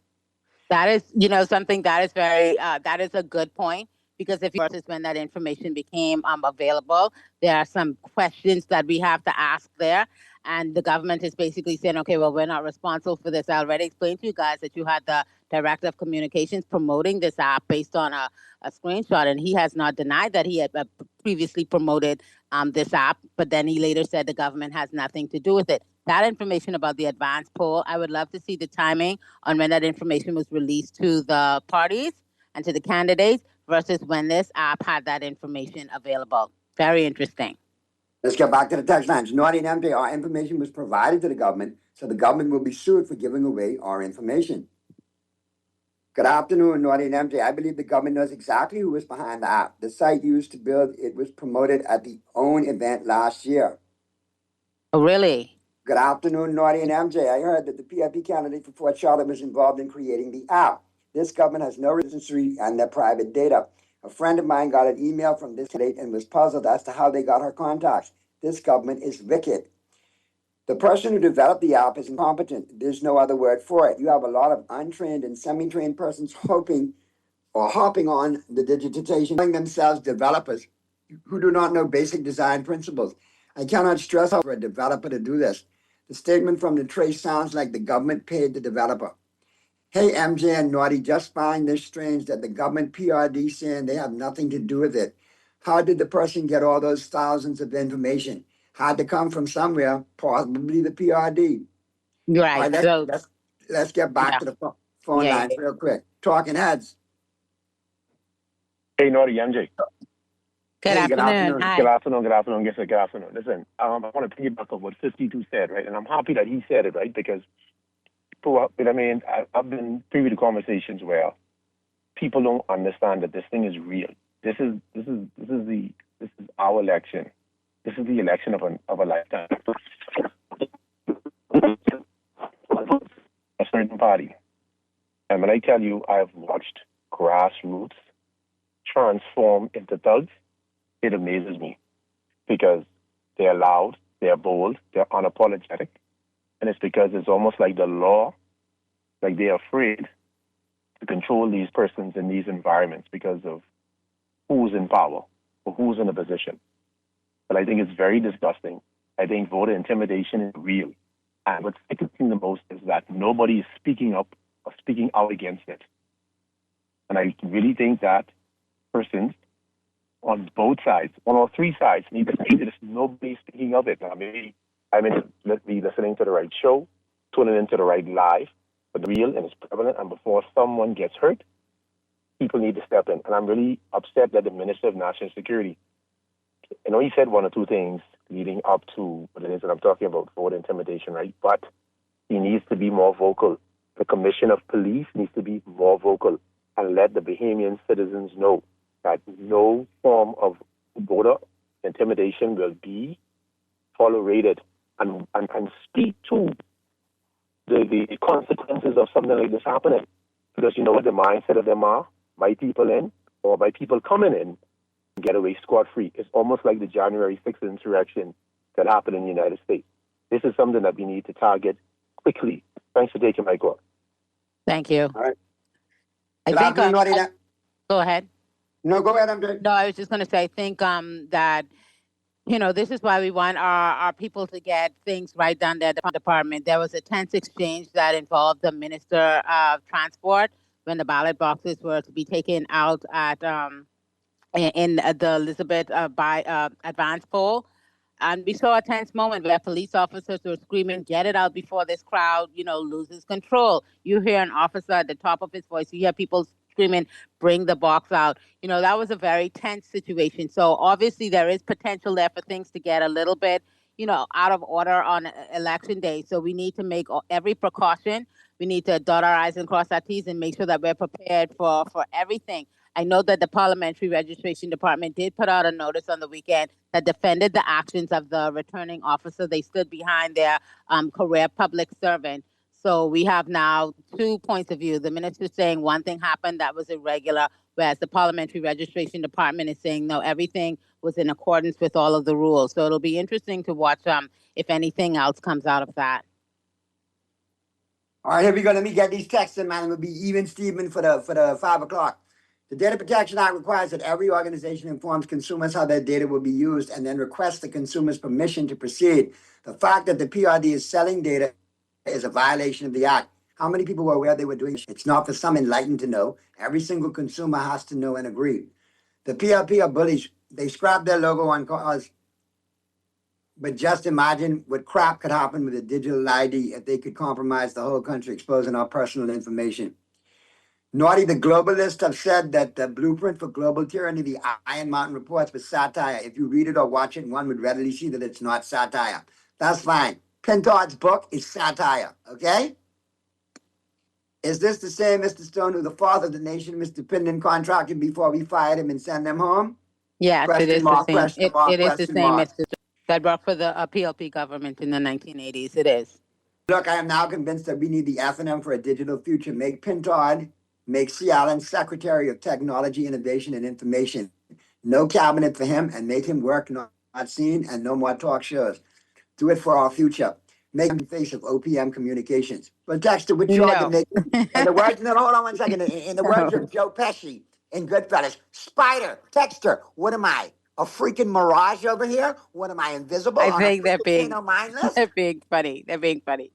That is, something that is very, that is a good point. Because if versus when that information became available, there are some questions that we have to ask there. And the government is basically saying, okay, well, we're not responsible for this. I already explained to you guys that you had the director of communications promoting this app based on a screenshot. And he has not denied that he had previously promoted this app. But then he later said the government has nothing to do with it. That information about the advanced poll, I would love to see the timing on when that information was released to the parties and to the candidates versus when this app had that information available. Very interesting. Let's get back to the text lines. Naughty and MJ, our information was provided to the government, so the government will be sued for giving away our information. Good afternoon, Naughty and MJ. I believe the government knows exactly who was behind the app. The site used to build it was promoted at the OWN event last year. Oh, really? Good afternoon, Naughty and MJ. I heard that the PIP candidate for Fort Charlotte was involved in creating the app. This government has no registry and their private data. A friend of mine got an email from this candidate and was puzzled as to how they got her contacts. This government is wicked. The person who developed the app is incompetent. There's no other word for it. You have a lot of untrained and semi-trained persons hopping on the digitization, calling themselves developers who do not know basic design principles. I cannot stress how for a developer to do this. The statement from the trace sounds like the government paid the developer. Hey, MJ and Naughty, just find this strange that the government PRD saying they have nothing to do with it. How did the person get all those thousands of information? Had to come from somewhere, possibly the PRD. Right. All right, let's get back to the phone lines real quick. Talking heads. Hey, Naughty MJ. Good afternoon. Hi. Good afternoon. Yes, sir, good afternoon. Listen, I want to piggyback on what 52 said, right? And I'm happy that he said it, right? Because I've been privy to conversations where people don't understand that this thing is real. This is our election. This is the election of a lifetime. A certain party. And when I tell you I've watched grassroots transform into thugs, it amazes me. Because they're loud, they're bold, they're unapologetic. And it's because it's almost like the law, like they're afraid to control these persons in these environments because of who's in power or who's in a position. But I think it's very disgusting. I think voter intimidation is real. And what's sickening the most is that nobody is speaking up or speaking out against it. And I really think that persons on both sides, on all three sides, need to say that nobody's speaking of it. Now, maybe I mean, let me listening to the right show, tuning into the right live, but real and it's prevalent. And before someone gets hurt, people need to step in. And I'm really upset that the Minister of National Security, I know he said one or two things leading up to what it is that I'm talking about, voter intimidation, right? But he needs to be more vocal. The Commission of Police needs to be more vocal and let the Bahamian citizens know that no form of voter intimidation will be tolerated. And speak to the consequences of something like this happening. Because you know what the mindset of them are? By people in, or by people coming in, get away scot-free. It's almost like the January 6th insurrection that happened in the United States. This is something that we need to target quickly. Thanks for taking my call. Thank you. All right. Go ahead. No, go ahead, MJ. No, I was just going to say, I think that This is why we want our people to get things right down there at the department. There was a tense exchange that involved the Minister of Transport when the ballot boxes were to be taken out at in the Elizabeth by advance poll. And we saw a tense moment where police officers were screaming, "Get it out before this crowd, loses control." You hear an officer at the top of his voice. You hear people screaming, "Bring the box out." That was a very tense situation. So obviously there is potential there for things to get a little bit, out of order on election day. So we need to make every precaution. We need to dot our I's and cross our T's and make sure that we're prepared for everything. I know that the Parliamentary Registration Department did put out a notice on the weekend that defended the actions of the returning officer. They stood behind their career public servant. So we have now 2 points of view. The minister saying one thing happened that was irregular, whereas the Parliamentary Registration Department is saying, no, everything was in accordance with all of the rules. So it'll be interesting to watch if anything else comes out of that. All right, here we go. Let me get these texts in, man. It'll be even, Stephen, for the 5 o'clock. The Data Protection Act requires that every organization informs consumers how their data will be used and then requests the consumer's permission to proceed. The fact that the PRD is selling data is a violation of the act. How many people were aware they were doing it? It's not for some enlightened to know. Every single consumer has to know and agree. The PRP are bullies. They scrapped their logo on cars. But just imagine what crap could happen with a digital ID if they could compromise the whole country, exposing our personal information. Naughty, the globalists have said that the blueprint for global tyranny, the Iron Mountain reports, was satire. If you read it or watch it, one would readily see that it's not satire. That's fine. Pintard's book is satire, okay? Is this the same Mr. Stone who the father of the nation, Mr. Pindon, contracted before we fired him and sent them home? Yes, it is the same. It is the same Mr. Stone that worked for the PLP government in the 1980s. It is. Look, I am now convinced that we need the F&M for a digital future. Make Pintard, make C. Allen Secretary of Technology, Innovation, and Information. No cabinet for him, and make him work not seen, and no more talk shows. Do it for our future. Make him the face of OPM Communications. But Dexter, which no. Make, in the words, no, hold on 1 second. In the words of Joe Pesci in Goodfellas, Spider, Dexter, what am I? A freaking mirage over here? What am I, invisible? I think they're being mindless? They're being funny. They're being funny.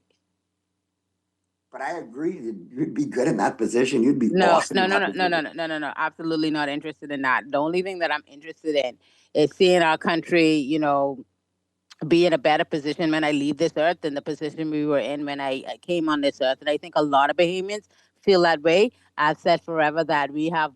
But I agree, you'd be good in that position. You'd be No. awesome. No. Absolutely not interested in that. The only thing that I'm interested in is seeing our country, be in a better position when I leave this earth than the position we were in when I came on this earth. And I think a lot of Bahamians feel that way. I've said forever that we have,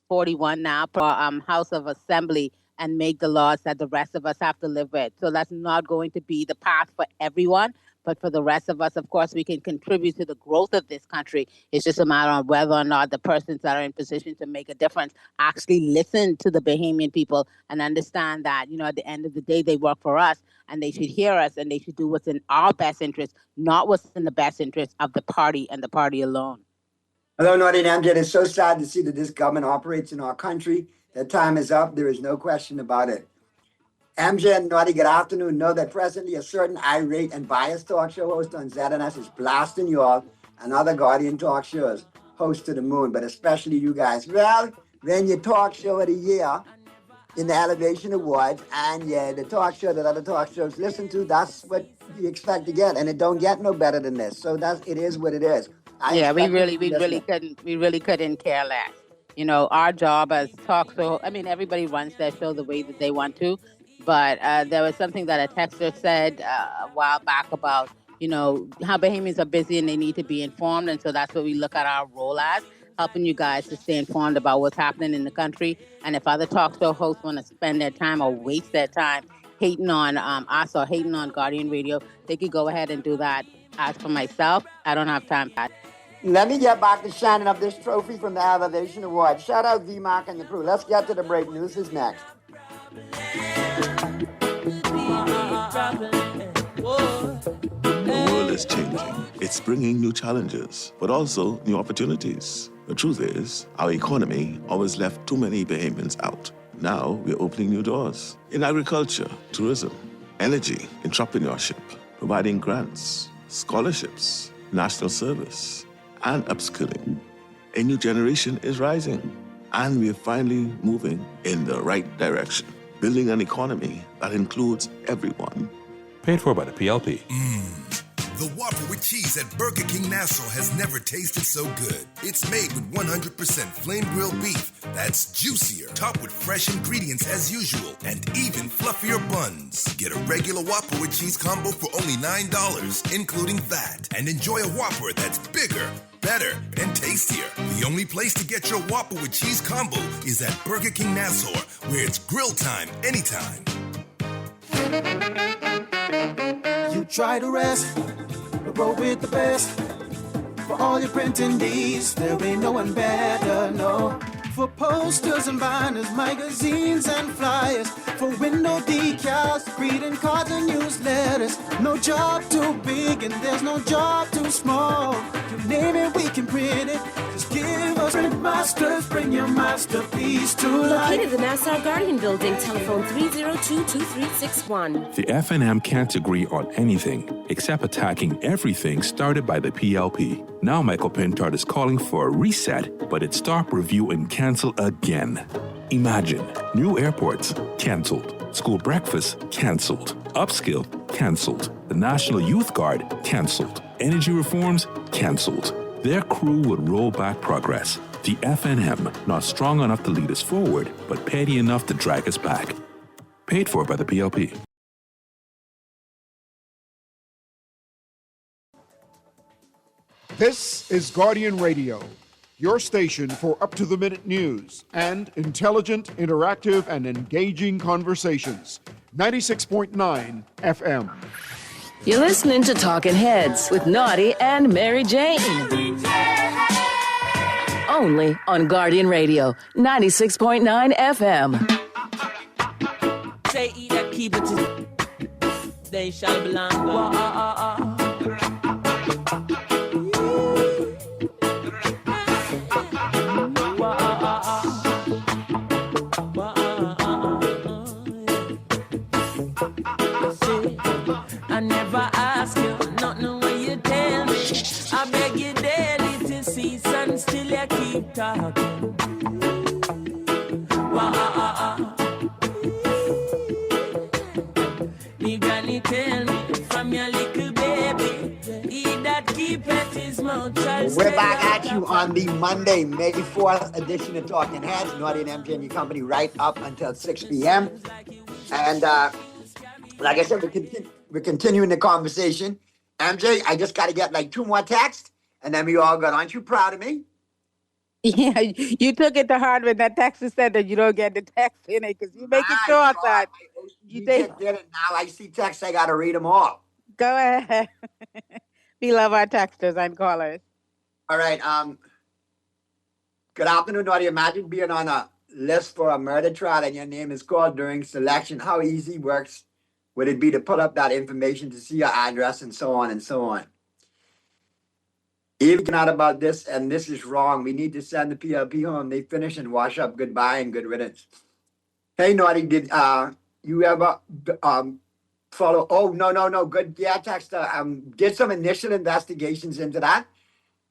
41 now per House of Assembly and make the laws that the rest of us have to live with. So that's not going to be the path for everyone. But for the rest of us, of course, we can contribute to the growth of this country. It's just a matter of whether or not the persons that are in position to make a difference actually listen to the Bahamian people and understand that, at the end of the day, they work for us and they should hear us and they should do what's in our best interest, not what's in the best interest of the party and the party alone. Hello, Naughty and Amjad. It's so sad to see that this government operates in our country. That time is up. There is no question about it. Amjad and Naughty, good afternoon. Know that presently a certain irate and biased talk show host on ZNS is blasting you all and other Guardian talk shows, host to the moon, but especially you guys. Well, then your talk show of the year in the Elevation Awards, and the talk show that other talk shows listen to, that's what you expect to get, and it don't get no better than this. So it is what it is. We really couldn't care less. Our job as talk show, everybody runs their show the way that they want to. But there was something that a texter said a while back about, how Bahamians are busy and they need to be informed. And so that's what we look at our role as, helping you guys to stay informed about what's happening in the country. And if other talk show hosts want to spend their time or waste their time hating on us or hating on Guardian Radio, they could go ahead and do that. As for myself, I don't have time for that. Let me get back to shining up this trophy from the Elevation Award. Shout out V-Mark and the crew. Let's get to the break. News is next. The world is changing. It's bringing new challenges, but also new opportunities. The truth is, our economy always left too many Bahamians out. Now we're opening new doors in agriculture, tourism, energy, entrepreneurship, providing grants, scholarships, national service, and upskilling. A new generation is rising, and we're finally moving in the right direction. building an economy that includes everyone. Paid for by the PLP. The Whopper with cheese at Burger King Nassau has never tasted so good. It's made with 100% flame grilled beef that's juicier, topped with fresh ingredients as usual, and even fluffier buns. Get a regular Whopper with cheese combo for only $9, including VAT, and enjoy a Whopper that's bigger, better, and tastier. The only place to get your Whopper with cheese combo is at Burger King Nassau, where it's grill time anytime. You try to rest, but roll with the best. For all your printing needs, there ain't no one better, no. For posters and banners, magazines and flyers, for window decals, greeting cards and newsletters. No job too big and there's no job too small. You name it, we can print it. Just give us print masters, bring your masterpiece to life. Located in the Nassau Guardian Building, telephone 302-2361. The FNM can't agree on anything except attacking everything started by the PLP. Now Michael Pintard is calling for a reset, but it's stop, review, and cancel again. Imagine, new airports, cancelled. School breakfast, cancelled. Upskill, cancelled. The National Youth Guard, cancelled. Energy reforms, cancelled. Their crew would roll back progress. The FNM, not strong enough to lead us forward, but petty enough to drag us back. Paid for by the PLP. This is Guardian Radio, your station for up-to-the-minute news and intelligent, interactive, and engaging conversations. 96.9 FM. You're listening to Talking Heads with Naughty and Mary Jane. Only on Guardian Radio, 96.9 FM. Say eat that keep it to they shall belong. I never ask you nothing when you tell me. I beg you daily to cease and still you keep talking. Me granny tell me from your little baby, he that keepeth his mouth shall We're back at you on the Monday, May 4th edition of Talking Heads. Naughty and MJ and your company right up until 6 p.m. And like I said, we're continuing the conversation. MJ, I just got to get like 2 more texts, and then we all good. Aren't you proud of me? Yeah, you took it to heart when that text said that you don't get the text in it because you make it sure that you did it. Now I see texts, I got to read them all. Go ahead. We love our texters and callers. All right. Good afternoon, Naughty. Imagine being on a list for a murder trial and your name is called during selection. How easy works would it be to pull up that information to see your address and so on and so on? Even out about this, and this is wrong. We need to send the PLP home. They finish and wash up. Goodbye and good riddance. Hey, Naughty, did you ever follow? Oh, no. Good. Yeah, Texter. Did some initial investigations into that,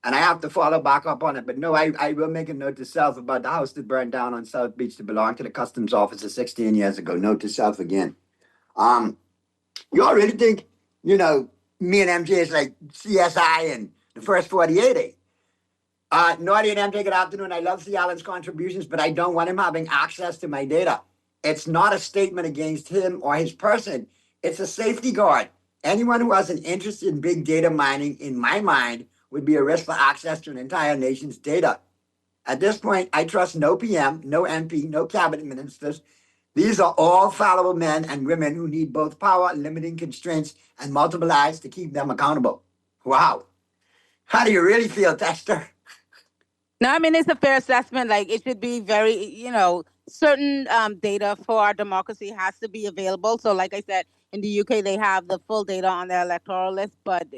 and I have to follow back up on it. But no, I will make a note to self about the house that burned down on South Beach that belonged to the customs officer 16 years ago. Note to self again. You all really think, me and MJ is like CSI and the first 48, Naughty and MJ, good afternoon. I love C. Allen's contributions, but I don't want him having access to my data. It's not a statement against him or his person. It's a safety guard. Anyone who has an interest in big data mining, in my mind, would be a risk for access to an entire nation's data. At this point, I trust no PM, no MP, no cabinet ministers. These are all fallible men and women who need both power, limiting constraints, and multiple eyes to keep them accountable. Wow. How do you really feel, Dexter? No, I mean, it's a fair assessment. Like, it should be very, certain data for our democracy has to be available. So, like I said, in the UK, they have the full data on their electoral list. But,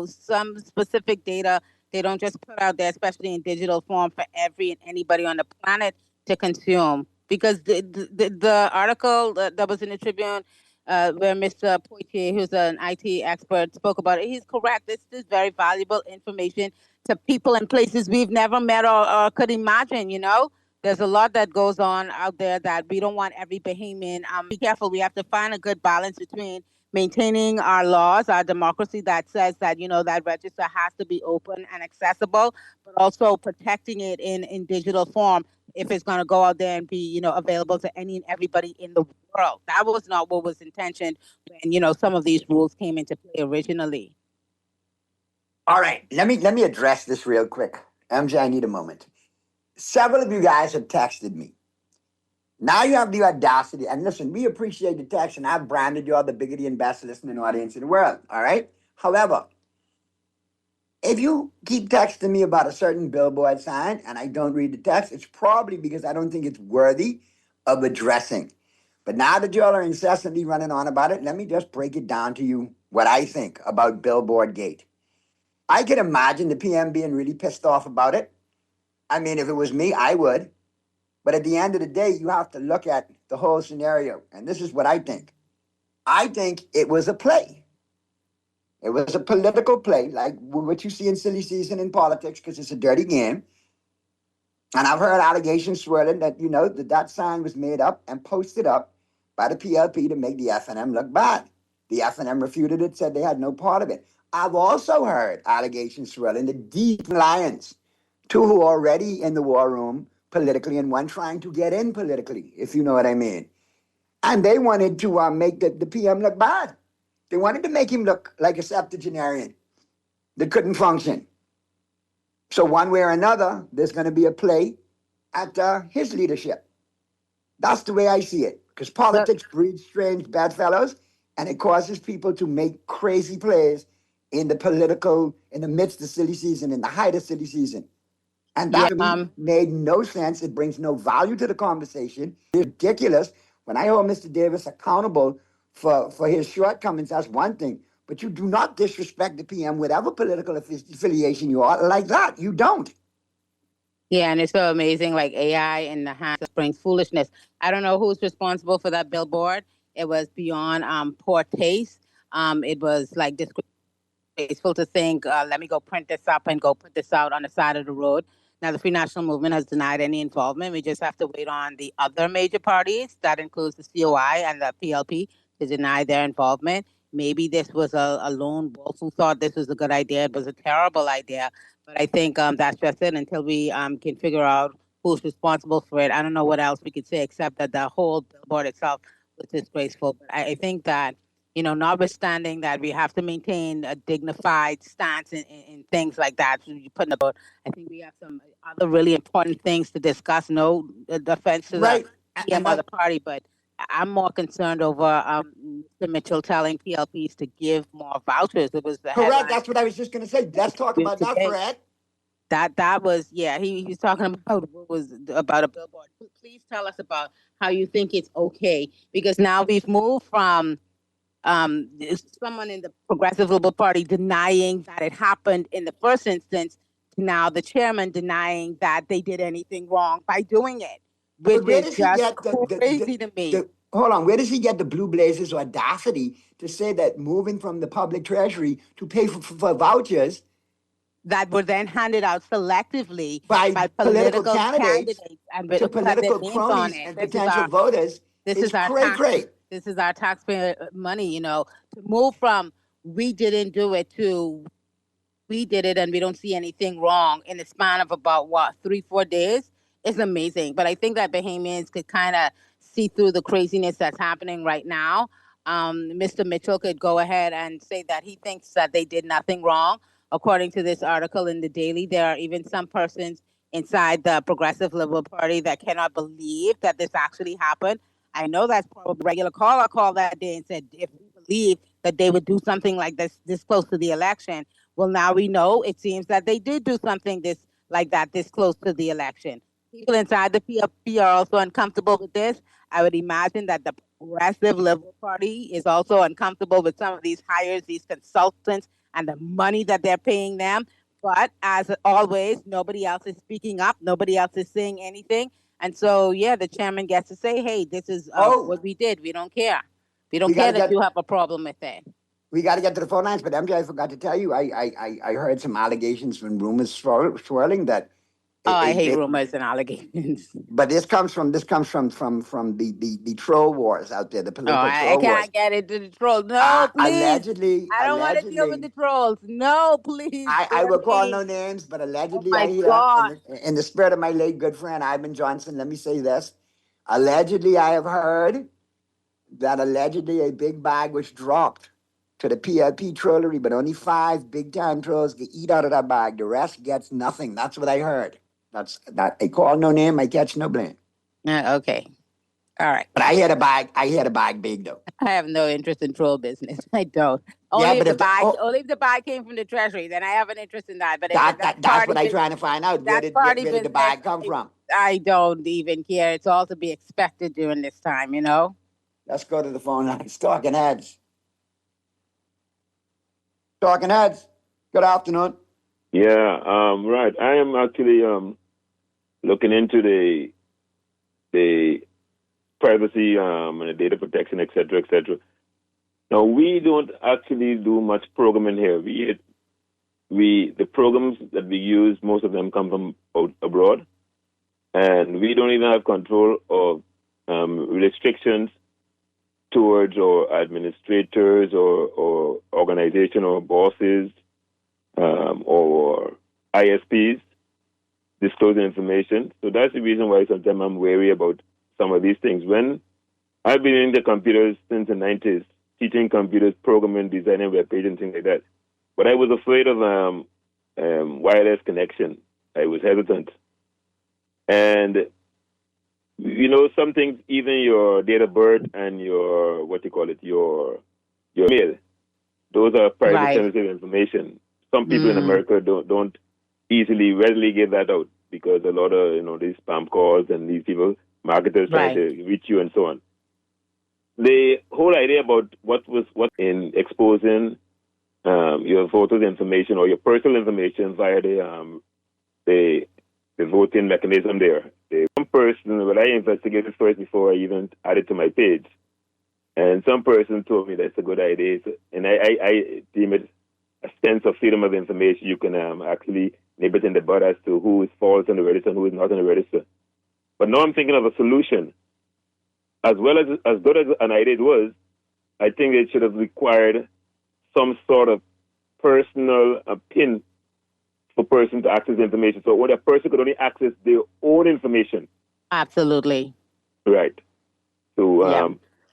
some specific data, they don't just put out there, especially in digital form, for every and anybody on the planet to consume. Because the article that was in the Tribune where Mr. Poitier, who's an IT expert, spoke about it, he's correct. This is very valuable information to people in places we've never met or could imagine, there's a lot that goes on out there that we don't want every Bahamian. Be careful. We have to find a good balance between maintaining our laws, our democracy that says that, that register has to be open and accessible, but also protecting it in digital form if it's going to go out there and be, available to any and everybody in the world. That was not what was intentioned when, some of these rules came into play originally. All right, let me address this real quick. MJ, I need a moment. Several of you guys have texted me. Now you have the audacity, and listen, we appreciate the text, and I've branded you all the biggity and best listening audience in the world, all right? However, if you keep texting me about a certain billboard sign and I don't read the text, it's probably because I don't think it's worthy of addressing. But now that y'all are incessantly running on about it, let me just break it down to you what I think about Billboard Gate. I can imagine the PM being really pissed off about it. I mean, if it was me, I would. But at the end of the day, you have to look at the whole scenario. And this is what I think. I think it was a play. It was a political play, like what you see in silly season in politics, because it's a dirty game. And I've heard allegations swirling that, that sign was made up and posted up by the PLP to make the FNM look bad. The FNM refuted it, said they had no part of it. I've also heard allegations swirling that Deep Lions, two who are already in the war room politically and one trying to get in politically, if you know what I mean. And they wanted to make the PM look bad. They wanted to make him look like a septuagenarian that couldn't function. So one way or another, there's going to be a play at his leadership. That's the way I see it. Because politics breeds strange bedfellows, and it causes people to make crazy plays in the midst of silly season, in the height of silly season. And that made no sense. It brings no value to the conversation. It's ridiculous. When I hold Mr. Davis accountable for his shortcomings, that's one thing. But you do not disrespect the PM, whatever political affiliation you are, like that. You don't. Yeah, and it's so amazing, like AI in the hands brings foolishness. I don't know who's responsible for that billboard. It was beyond poor taste. It was like disgraceful to think, let me go print this up and go put this out on the side of the road. Now, the Free National Movement has denied any involvement. We just have to wait on the other major parties. That includes the COI and the PLP to deny their involvement. Maybe this was a lone wolf who thought this was a good idea. It was a terrible idea. But I think that's just it until we can figure out who's responsible for it. I don't know what else we could say except that the whole billboard itself was disgraceful. But I think that, notwithstanding that we have to maintain a dignified stance in things like that. You put in the board. I think we have some other really important things to discuss. No offense to the PM or the party, but I'm more concerned over Mr. Mitchell telling PLPs to give more vouchers. It was the correct. Headline. That's what I was just going to say. Let's talk about that, Fred. That was, he was talking about what was about a billboard. Please tell us about how you think it's okay, because now we've moved from someone in the Progressive Liberal Party denying that it happened in the first instance to now the chairman denying that they did anything wrong by doing it, which is just crazy to me. Hold on, where does he get the Blue Blazers audacity to say that moving from the public treasury to pay for vouchers that were then handed out selectively by political candidates and to political cronies and potential voters is cray-cray. This is our taxpayer money, to move from we didn't do it to we did it and we don't see anything wrong in the span of about, 3-4 days is amazing. But I think that Bahamians could kind of see through the craziness that's happening right now. Mr. Mitchell could go ahead and say that he thinks that they did nothing wrong. According to this article in the Daily, there are even some persons inside the Progressive Liberal Party that cannot believe that this actually happened. I know that's probably a regular caller called that day and said if we believe that they would do something like this close to the election. Well, now we know it seems that they did do something this close to the election. People inside the PLP are also uncomfortable with this. I would imagine that the Progressive Liberal Party is also uncomfortable with some of these hires, these consultants, and the money that they're paying them. But as always, nobody else is speaking up. Nobody else is saying anything. And so, the chairman gets to say, hey, this is what we did. We don't care. We don't care that you have a problem with it. We got to get to the phone lines. But MJ, I forgot to tell you, I heard some allegations and rumors swirling that I hate rumors and allegations. But this comes from the troll wars out there, the political I troll wars. can't get into the trolls. No, please. Allegedly, I don't want to deal with the trolls. No, please. I will call no names, but allegedly, Oh my God. in the spirit of my late good friend Ivan Johnson, let me say this. Allegedly, I have heard that allegedly a big bag was dropped to the PLP trollery, but only 5 big-time trolls get eat out of that bag. The rest gets nothing. That's what I heard. That's that. I call no name. I catch no blame. Okay. All right. But I had a bag big though. I have no interest in troll business. I don't. Only if the bag came from the Treasury, then I have an interest in that. But that's what I'm trying to find out. Where did the bag come from? I don't even care. It's all to be expected during this time, you know? Let's go to the phone lines. Talking Heads. Talking Heads. Good afternoon. Yeah, right. I am actually looking into the privacy and the data protection, et cetera, et cetera. Now, we don't actually do much programming here. The programs that we use, most of them come from abroad, and we don't even have control of restrictions towards our administrators or organization or bosses or ISPs disclosing information. So that's the reason why sometimes I'm wary about some of these things. When I've been in the computers since the 90s, teaching computers, programming, designing web pages and things like that. But I was afraid of wireless connection. I was hesitant. And, you know, some things, even your date of birth and your, your mail, those are private sensitive information. Some people in America don't readily give that out because a lot of, these spam calls and these people, marketers try to reach you and so on. The whole idea about what in exposing your photos information or your personal information via the voting mechanism there. Some person, I investigated first before I even added to my page, and some person told me that's a good idea, and I deem it a sense of freedom of information. You can actually nip it in the bud as to who is false on the register and who is not on the register. But now I'm thinking of a solution. As good as an idea it was, I think it should have required some sort of personal PIN for person to access information. So when a person could only access their own information. Absolutely. Right. So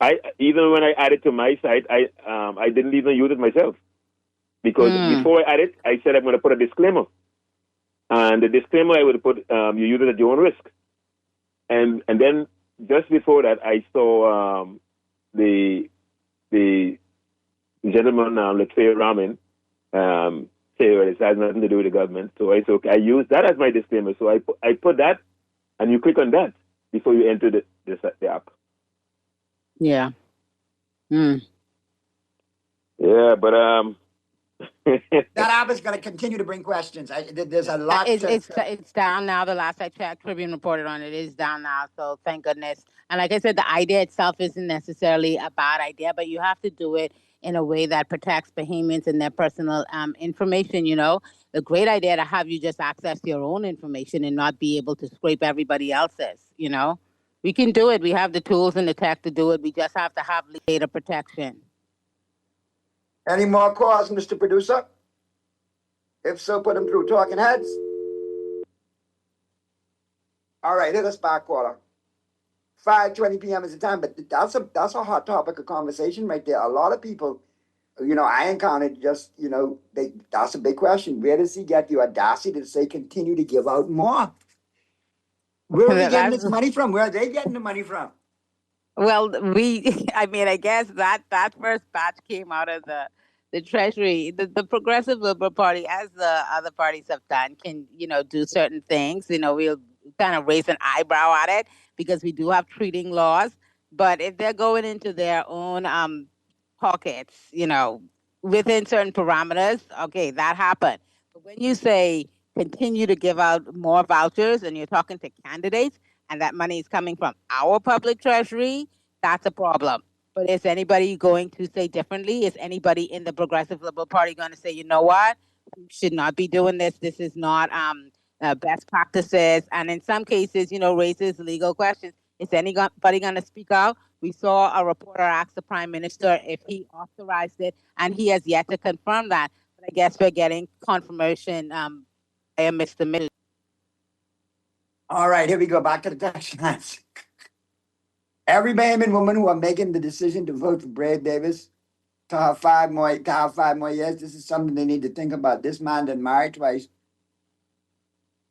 I even when I added to my site, I didn't even use it myself. Because before I added, I said I'm going to put a disclaimer. And the disclaimer I would put, you use it at your own risk. And then just before that, I saw the gentleman, Latvia Ramin, say it has nothing to do with the government. So I said, okay, I use that as my disclaimer. So I put that, and you click on that before you enter the app. Yeah. Yeah, but that app is going to continue to bring questions. There's a lot. It's down now. The last I checked, Tribune reported on it. Is down now. So thank goodness. And like I said, the idea itself isn't necessarily a bad idea, but you have to do it in a way that protects Bahamians and their personal information. You know, the great idea to have you just access your own information and not be able to scrape everybody else's. You know, we can do it. We have the tools and the tech to do it. We just have to have data protection. Any more calls, Mr. Producer? If so, put them through. Talking Heads. All right, hit us back, caller. 5:20 p.m. is the time, but that's a hot topic of conversation right there. A lot of people, I encountered that's a big question. Where does he get the audacity to say continue to give out more? Where are we getting this money from? Where are they getting the money from? Well, I guess that first batch came out of the Treasury. The Progressive Liberal Party, as the other parties have done, can, do certain things. We'll kind of raise an eyebrow at it because we do have treating laws. But if they're going into their own pockets, within certain parameters, okay, that happened. But when you say continue to give out more vouchers and you're talking to candidates, and that money is coming from our public treasury, that's a problem. But is anybody going to say differently? Is anybody in the Progressive Liberal Party going to say, you know what, we should not be doing this? This is not best practices, and in some cases, raises legal questions. Is anybody going to speak out? We saw a reporter ask the prime minister if he authorized it, and he has yet to confirm that. But I guess we're getting confirmation by Mr. Middle. All right, here we go. Back to the text lines. Every man and woman who are making the decision to vote for Brad Davis to have 5 more years, this is something they need to think about. This man done married twice.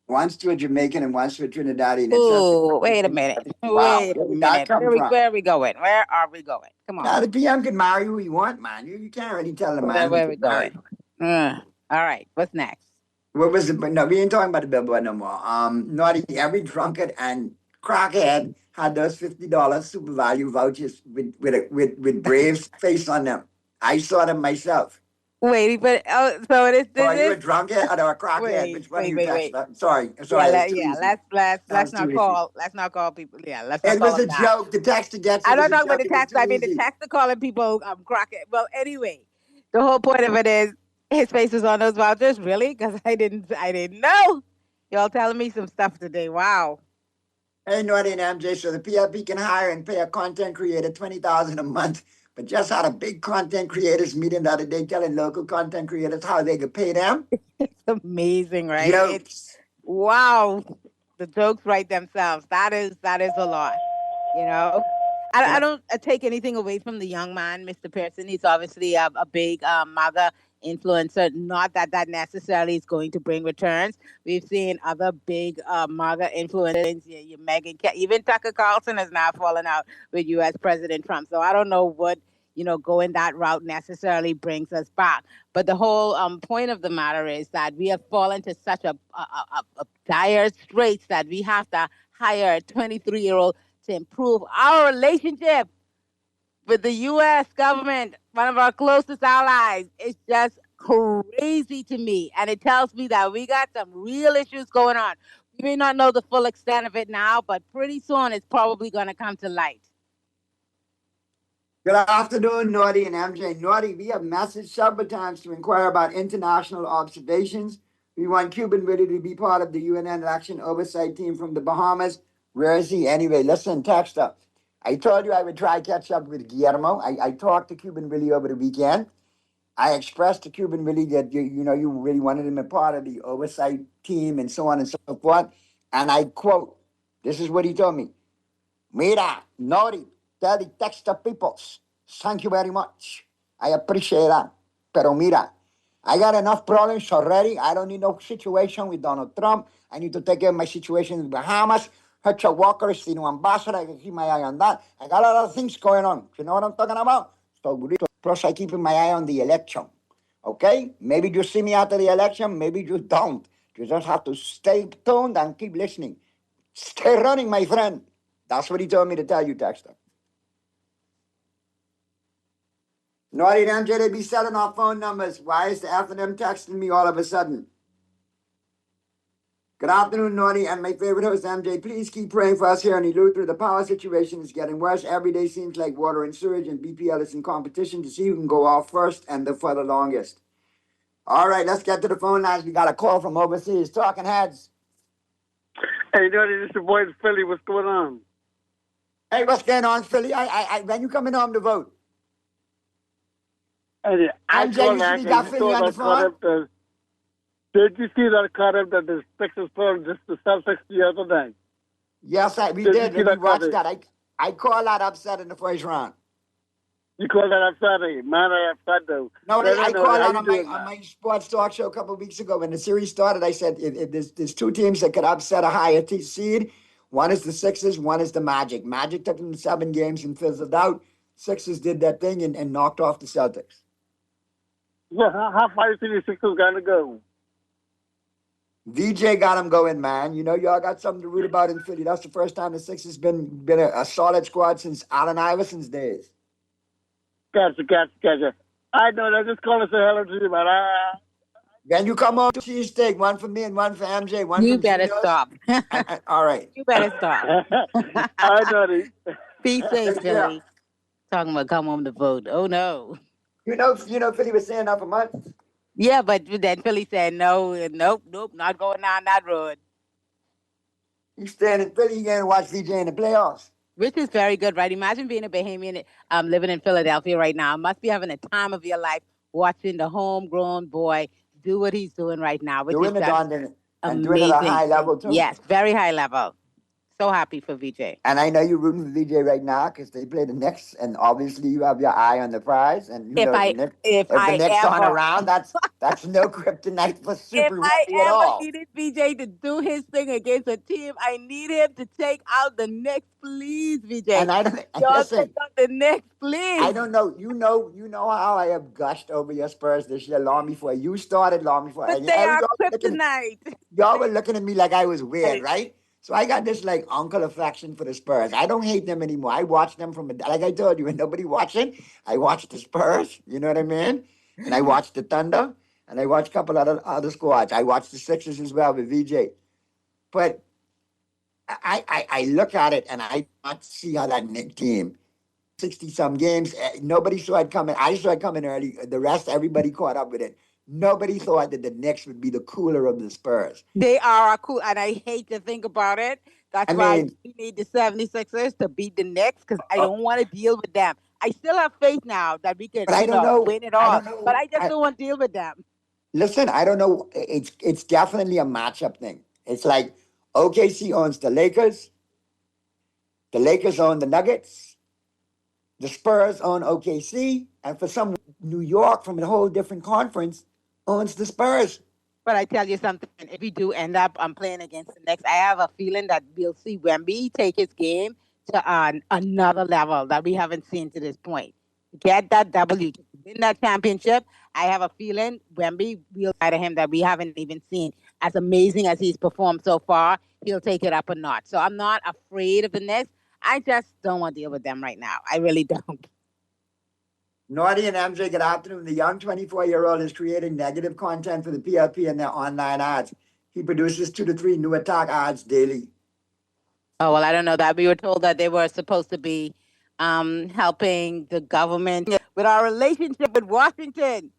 Once to a Jamaican and once to a Trinidadian. Oh, wait a minute. Wow. Wait a Where did minute. that come from? Where are we going? Where are we going? Come on. Now, the PM can marry who he want, man. You can't really tell the man. Where are we going? All right. What's next? What was it? No, we ain't talking about the billboard no more. Naughty, every drunkard and crackhead had those $50 super value vouchers with Braves face on them. I saw them myself. Wait, but so it is. Are you a drunkard or a crackhead? Which one you text? Sorry. Let's not call people. Yeah, let's not it call was a them joke. The text gets. I don't know about the text. I mean, the text calling people crackhead. Well, anyway, the whole point of it is his face was on those vouchers. Really? Because I didn't know. Y'all telling me some stuff today. Wow. Hey, Naughty and MJ. So the PLP can hire and pay a content creator $20,000 a month. But just had a big content creators meeting the other day telling local content creators how they could pay them. It's amazing, right? Jokes. Wow. The jokes write themselves. That is a lot, I don't take anything away from the young man, Mr. Pearson. He's obviously a big MAGA influencer. Not that necessarily is going to bring returns. We've seen other big MAGA influencers, Megyn, even Tucker Carlson has now fallen out with U.S. President Trump. So I don't know what, going that route necessarily brings us back. But the whole point of the matter is that we have fallen to such a dire straits that we have to hire a 23-year-old to improve our relationship with the U.S. government, one of our closest allies. It's just crazy to me. And it tells me that we got some real issues going on. We may not know the full extent of it now, but pretty soon it's probably going to come to light. Good afternoon, Naughty and MJ. Naughty, we have messaged several times to inquire about international observations. We want Cuban Willie to be part of the UN election oversight team from the Bahamas. Where is he? Anyway, listen, texter. I told you I would try to catch up with Guillermo. I talked to Cuban Willie over the weekend. I expressed to Cuban Willie that you really wanted him a part of the oversight team and so on and so forth. And I quote, this is what he told me. Mira, Naughty, tell the texter peoples, thank you very much. I appreciate that. Pero mira, I got enough problems already. I don't need no situation with Donald Trump. I need to take care of my situation in the Bahamas. Herschel Walker is the new ambassador. I can keep my eye on that. I got a lot of things going on. You know what I'm talking about? So, plus I keep my eye on the election. Okay? Maybe you see me after the election. Maybe you don't. You just have to stay tuned and keep listening. Stay running, my friend. That's what he told me to tell you, Texter. Naughty and MJ, they be selling our phone numbers. Why is the F&M texting me all of a sudden? Good afternoon, Naughty, and my favorite host, MJ. Please keep praying for us here in Eleuthera. The power situation is getting worse. Every day seems like water and sewage, and BPL is in competition to see who can go off first and for the longest. All right, let's get to the phone lines. We got a call from overseas. Talking Heads. Hey, Naughty, this is your boy in Philly. What's going on? Hey, what's going on, Philly? When you coming home to vote? Hey, MJ, you got Philly on the phone? Did you see that cut up that the Texas firm just the Celtics the other night? Yes, we did. We watched that. I called that upset in the first round. You called that upset? Man, I upset though. No, I called that on my sports talk show a couple of weeks ago. When the series started, I said if there's two teams that could upset a higher seed, one is the Sixers, one is the Magic. Magic took them to 7 games and fizzled out. Sixers did that thing and knocked off the Celtics. Well, how far do you think the Sixers going to go? VJ got him going, man. You know, y'all got something to root about in Philly. That's the first time the Sixers been a solid squad since Allen Iverson's days. Gotcha. I know that. Just call us a hell of you, man. When you come on to cheesesteak, one for me and one for MJ. You better stop. All right. You better stop. I know it. Be safe, Philly. Talking about come home to vote. Oh, no. You know, Philly was saying that for months. Yeah, but then Philly said, nope, not going down that road. He's staying in Philly. You're going to watch VJ in the playoffs. Which is very good, right? Imagine being a Bahamian living in Philadelphia right now. Must be having a time of your life watching the homegrown boy do what he's doing right now. Which doing is it on and doing it at a high level, too. Yes, very high level. So happy for VJ. And I know you're rooting for VJ right now because they play the Knicks, and obviously you have your eye on the prize. And if the Knicks aren't around, that's no kryptonite for Super Rugby at all. If I ever needed VJ to do his thing against a team, I need him to take out the Knicks, please, VJ. And I don't listen. Take out the Knicks, please. I don't know. You know how I have gushed over your Spurs this year, long before you started, long before. But they are kryptonite. Y'all were looking at me like I was weird, right? So I got this like uncle affection for the Spurs. I don't hate them anymore. I watch them like I told you, when nobody watching, I watch the Spurs. You know what I mean? And I watch the Thunder, and I watch a couple other squads. I watch the Sixers as well with VJ. But I look at it and I not see how that Knicks team, 60-some games, nobody saw it coming. I saw it coming early. The rest, everybody caught up with it. Nobody thought that the Knicks would be the cooler of the Spurs. They are cool, and I hate to think about it. That's why we need the 76ers to beat the Knicks, because I don't want to deal with them. I still have faith now that we can win it all, but I just don't want to deal with them. Listen, I don't know. It's definitely a matchup thing. It's like OKC owns the Lakers own the Nuggets, the Spurs own OKC, and for some New York from a whole different conference owns the Spurs. But I tell you something, if we do end up playing against the Knicks, I have a feeling that we'll see Wemby take his game to another level that we haven't seen to this point. Get that W, win that championship. I have a feeling Wemby will side of him that we haven't even seen. As amazing as he's performed so far, he'll take it up a notch. So I'm not afraid of the Knicks. I just don't want to deal with them right now. I really don't. Naughty and MJ, good afternoon. The young 24-year-old is creating negative content for the PLP and their online ads. He produces 2 to 3 new attack ads daily. Oh, well, I don't know that. We were told that they were supposed to be helping the government with our relationship with Washington.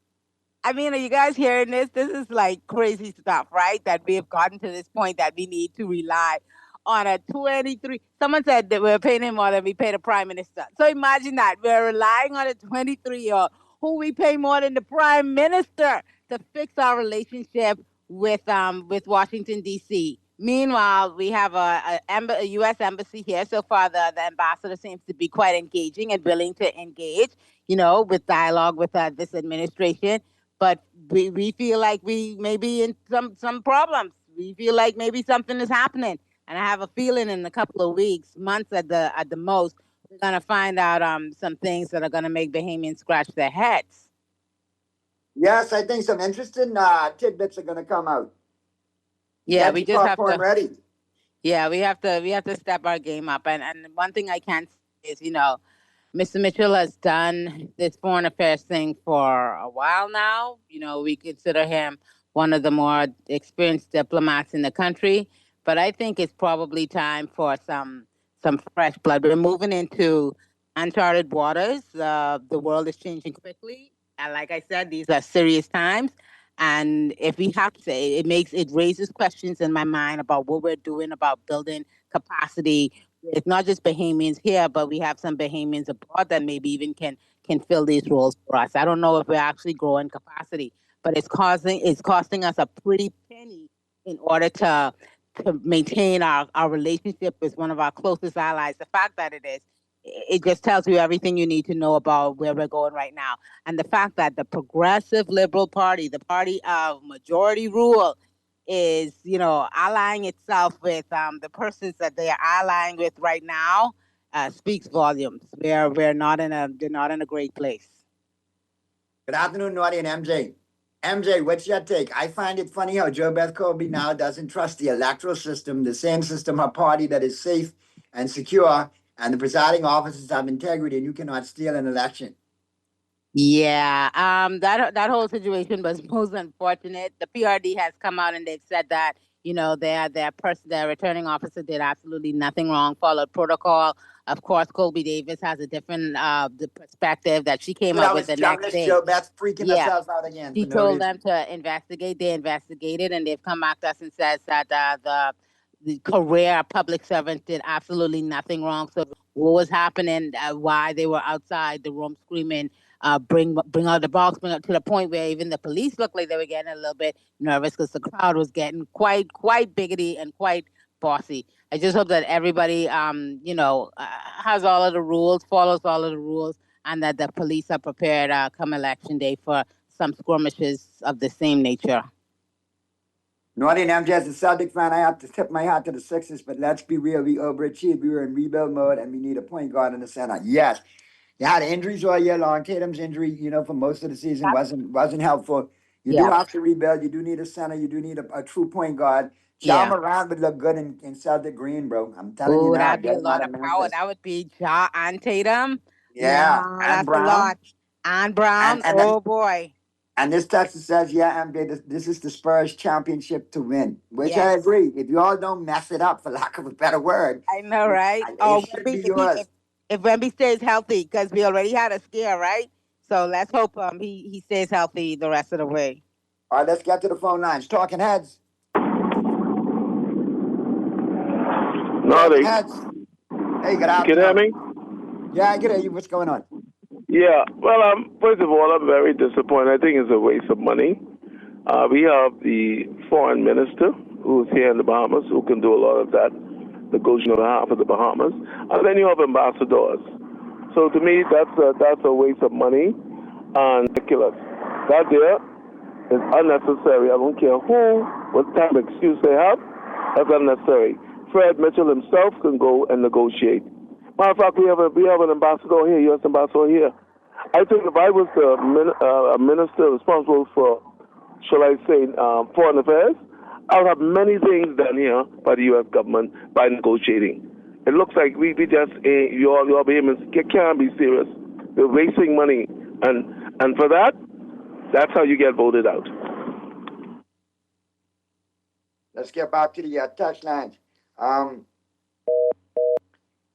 I mean, are you guys hearing this? This is like crazy stuff, right? That we have gotten to this point that we need to rely on a 23. Someone said that we're paying him more than we pay the prime minister. So imagine that. We're relying on a 23-year-old who we pay more than the prime minister to fix our relationship with Washington, D.C. Meanwhile, we have a U.S. embassy here. So far, the ambassador seems to be quite engaging and willing to engage, with dialogue with this administration. But we feel like we may be in some problems. We feel like maybe something is happening. And I have a feeling in a couple of weeks, months at the most, we're going to find out some things that are going to make Bahamians scratch their heads. Yes, I think some interesting tidbits are going to come out. Yeah, we just have to. Ready. Yeah, we have to step our game up. And one thing I can say is, Mr. Mitchell has done this foreign affairs thing for a while now. We consider him one of the more experienced diplomats in the country. But I think it's probably time for some fresh blood. We're moving into uncharted waters. The world is changing quickly. And like I said, these are serious times. And if we have to say, it raises questions in my mind about what we're doing about building capacity. It's not just Bahamians here, but we have some Bahamians abroad that maybe even can fill these roles for us. I don't know if we're actually growing capacity, but it's costing us a pretty penny in order to maintain our relationship with one of our closest allies. The fact that it just tells you everything you need to know about where we're going right now. And the fact that the Progressive Liberal Party, the party of majority rule, is, allying itself with the persons that they are allying with right now, speaks volumes. They're not in a great place. Good afternoon, Naughty and MJ. MJ, what's your take? I find it funny how Jo Beth Colby now doesn't trust the electoral system, the same system, her party that is safe and secure, and the presiding officers have integrity, and you cannot steal an election. Yeah, that whole situation was most unfortunate. The PRD has come out and they've said that, their returning officer did absolutely nothing wrong, followed protocol. Of course, Colby Davis has a different perspective that she came up with the next day. Jo Beth freaking herself out again. She told them to investigate. They investigated, and they've come back to us and says that the career public servant did absolutely nothing wrong. So what was happening, why they were outside the room screaming, bring out the box, bring out, to the point where even the police looked like they were getting a little bit nervous because the crowd was getting quite biggity and quite bossy. I just hope that everybody, has all of the rules, follows all of the rules, and that the police are prepared come election day for some skirmishes of the same nature. Naughty and MJ, as a Celtic fan, I have to tip my hat to the Sixers, but let's be real. We overachieved. We were in rebuild mode, and we need a point guard in the center. Yes, you had injuries all year long. Tatum's injury, for most of the season wasn't helpful. You do have to rebuild. You do need a center. You do need a true point guard. Ja Morant would look good in Celtic green, bro. I'm telling you now. That'd be a lot of power. That would be Ja and Tatum. Yeah, and that's Brown. A lot. And Brown. And boy. And this text says, MJ, this is the Spurs championship to win, which I agree. If you all don't mess it up, for lack of a better word. I know, right? If Wemby stays healthy, because we already had a scare, right? So let's hope he stays healthy the rest of the way. All right, let's get to the phone lines. Talking Heads. Naughty. Heads. Hey, good afternoon. Can you hear me? Yeah, I can hear you. What's going on? Yeah, well, first of all, I'm very disappointed. I think it's a waste of money. We have the foreign minister who's here in the Bahamas who can do a lot of that, negotiating on behalf of the Bahamas. And then you have ambassadors. So to me, that's a waste of money and ridiculous. That there is unnecessary. I don't care what type of excuse they have. That's unnecessary. Fred Mitchell himself can go and negotiate. Matter of fact, we have an ambassador here, U.S. ambassador here. I think if I was a minister responsible for, shall I say, foreign affairs, I would have many things done here by the U.S. government by negotiating. It looks like we just, your Bahamians can't be serious. We're wasting money. And for that, that's how you get voted out. Let's get back to the text lines.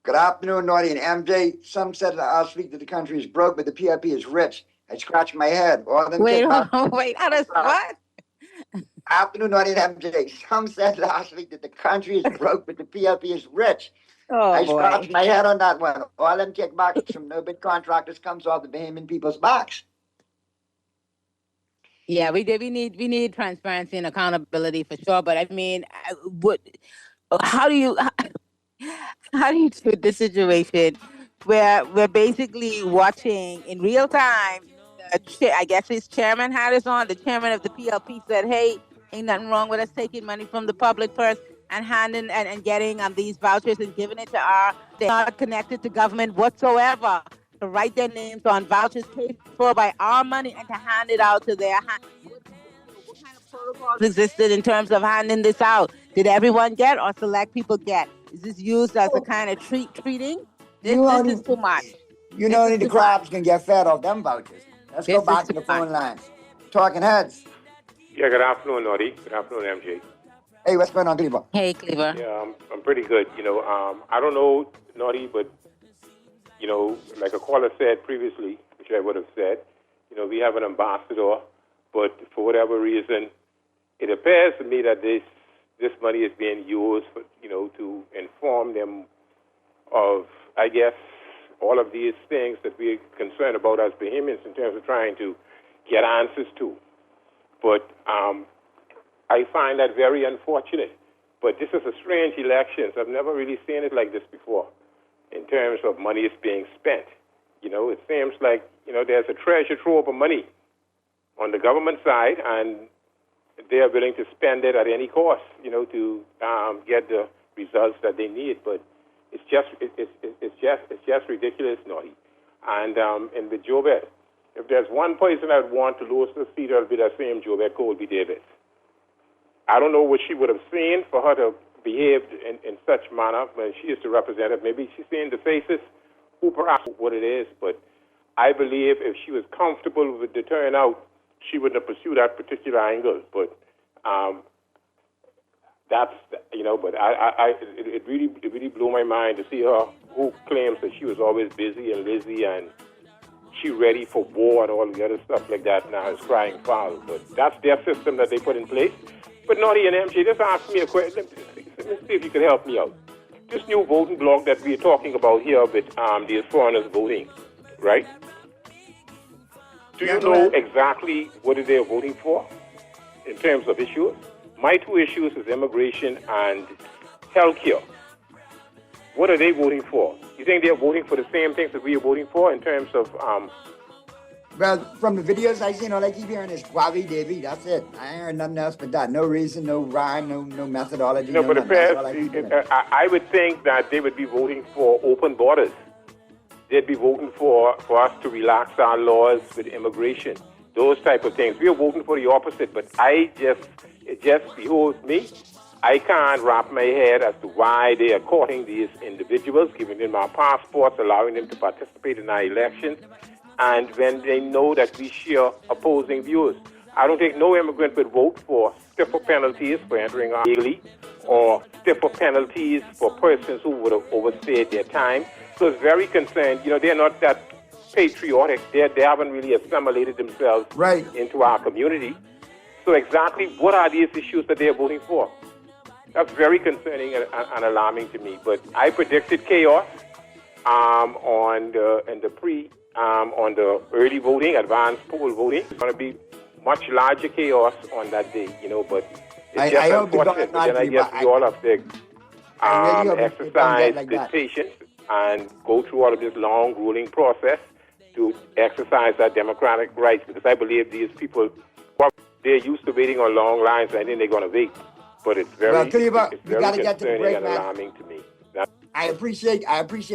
Good afternoon, Naughty and MJ. Some said last week that the country is broke, but the PLP is rich. I scratched my head. Wait, how does what? Afternoon, Naughty and MJ. Some said last week that the country is broke, but the PLP is rich. I scratched my head on that one. All them kickbacks from no bid contractors comes off the Bahamian people's backs. Yeah, we need transparency and accountability for sure. But I mean, how do you do this situation where we're basically watching in real time? I guess his chairman had us on. The chairman of the PLP said, "Hey, ain't nothing wrong with us taking money from the public purse and handing and getting these vouchers and giving it to they're not connected to government whatsoever. To write their names on vouchers paid for by our money and to hand it out to their hand." What kind of protocols existed in terms of handing this out? Did everyone get or select people get? Is this used as a kind of treating? This is too much. Only the crabs can get fed off them vouchers. Let's go back to the phone lines. Talking Heads. Yeah, good afternoon, Naughty. Good afternoon, MJ. Hey, what's going on, Cleaver? Hey, Cleaver. Yeah, I'm pretty good. I don't know, Naughty, but, like a caller said previously, which I would have said, we have an ambassador, but for whatever reason, it appears to me that this money is being used for, to inform them of, I guess, all of these things that we're concerned about as Bahamians in terms of trying to get answers to. But I find that very unfortunate. But this is a strange election. So I've never really seen it like this before in terms of money is being spent. It seems like, there's a treasure trove of money on the government side, and they are willing to spend it at any cost, to get the results that they need. But it's just ridiculous, Naughty. And with Jobette, if there's one person I'd want to lose the seat, it'll be that same Jobette Colby Davis. I don't know what she would have seen for her to behave in such manner when she is the representative. Maybe she's seeing the faces, who perhaps what it is. But I believe if she was comfortable with the turnout, she wouldn't have pursued that particular angle. But that's, but it really blew my mind to see her who claims that she was always busy and lazy and she ready for war and all the other stuff like that now is crying foul. But that's their system that they put in place. But Naughty and MJ, just ask me a question. let me see if you can help me out. This new voting block that we're talking about here with these foreigners voting, right? Do you know exactly what they're voting for in terms of issues? My two issues is immigration and healthcare. What are they voting for? You think they're voting for the same things that we are voting for in terms of... Well, from the videos I seen, all I keep hearing is Wavi Devi. That's it. I ain't heard nothing else but that. No reason, no rhyme, no methodology. No, but I would think that they would be voting for open borders. They'd be voting for us to relax our laws with immigration, those type of things. We are voting for the opposite, but it just behoves me. I can't wrap my head as to why they are courting these individuals, giving them our passports, allowing them to participate in our elections, and when they know that we share opposing views. I don't think no immigrant would vote for stiffer penalties for entering illegally or stiffer penalties for persons who would have overstayed their time. So it's very concerned. You know, they're not that patriotic. They haven't really assimilated themselves into our community. So exactly what are these issues that they're voting for? That's very concerning and alarming to me. But I predicted chaos on the early voting, advanced poll voting. It's going to be much larger chaos on that day, you know, but it's just unfortunate. But then I guess we all have to exercise this patience and go through all of this long, grueling process to exercise our democratic rights, because I believe these people, they're used to waiting on long lines, and then they're going to wait. But it's very, concerning and alarming to me. I appreciate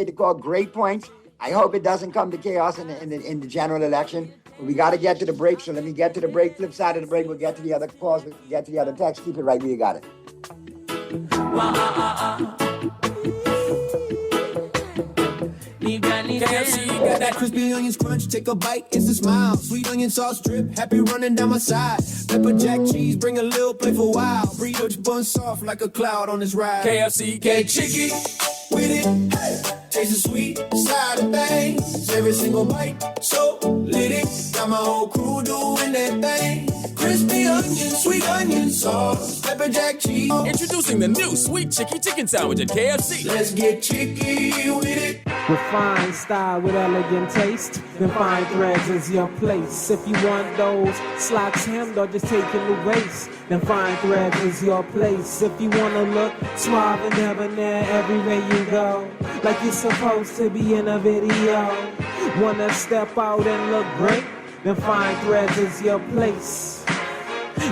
the call. Great points. I hope it doesn't come to chaos in the general election. But we got to get to the break, so let me get to the break. Flip side of the break, we'll get to the other calls, we'll get to the other texts. Keep it right where you got it. KFC got that crispy onions crunch. Take a bite, it's a smile. Sweet onion sauce drip, happy running down my side. Pepper jack cheese, bring a little playful wow. Burrito bun soft like a cloud on this ride. KFC, get chicky with it. Hey. Taste the sweet side of things. Every single bite, so litty. Got my whole crew doing that thing. Crispy onion, sweet onion sauce, pepper jack cheese. Introducing the new Sweet Chicky Chicken Sandwich at KFC. Let's get chicky with it. Refined style with elegant taste. Then fine threads is your place. If you want those slacks hemmed or just taking the waist, then fine threads is your place. If you want to look suave and debonair everywhere you go, like you're supposed to be in a video. Wanna step out and look great? Then fine threads is your place.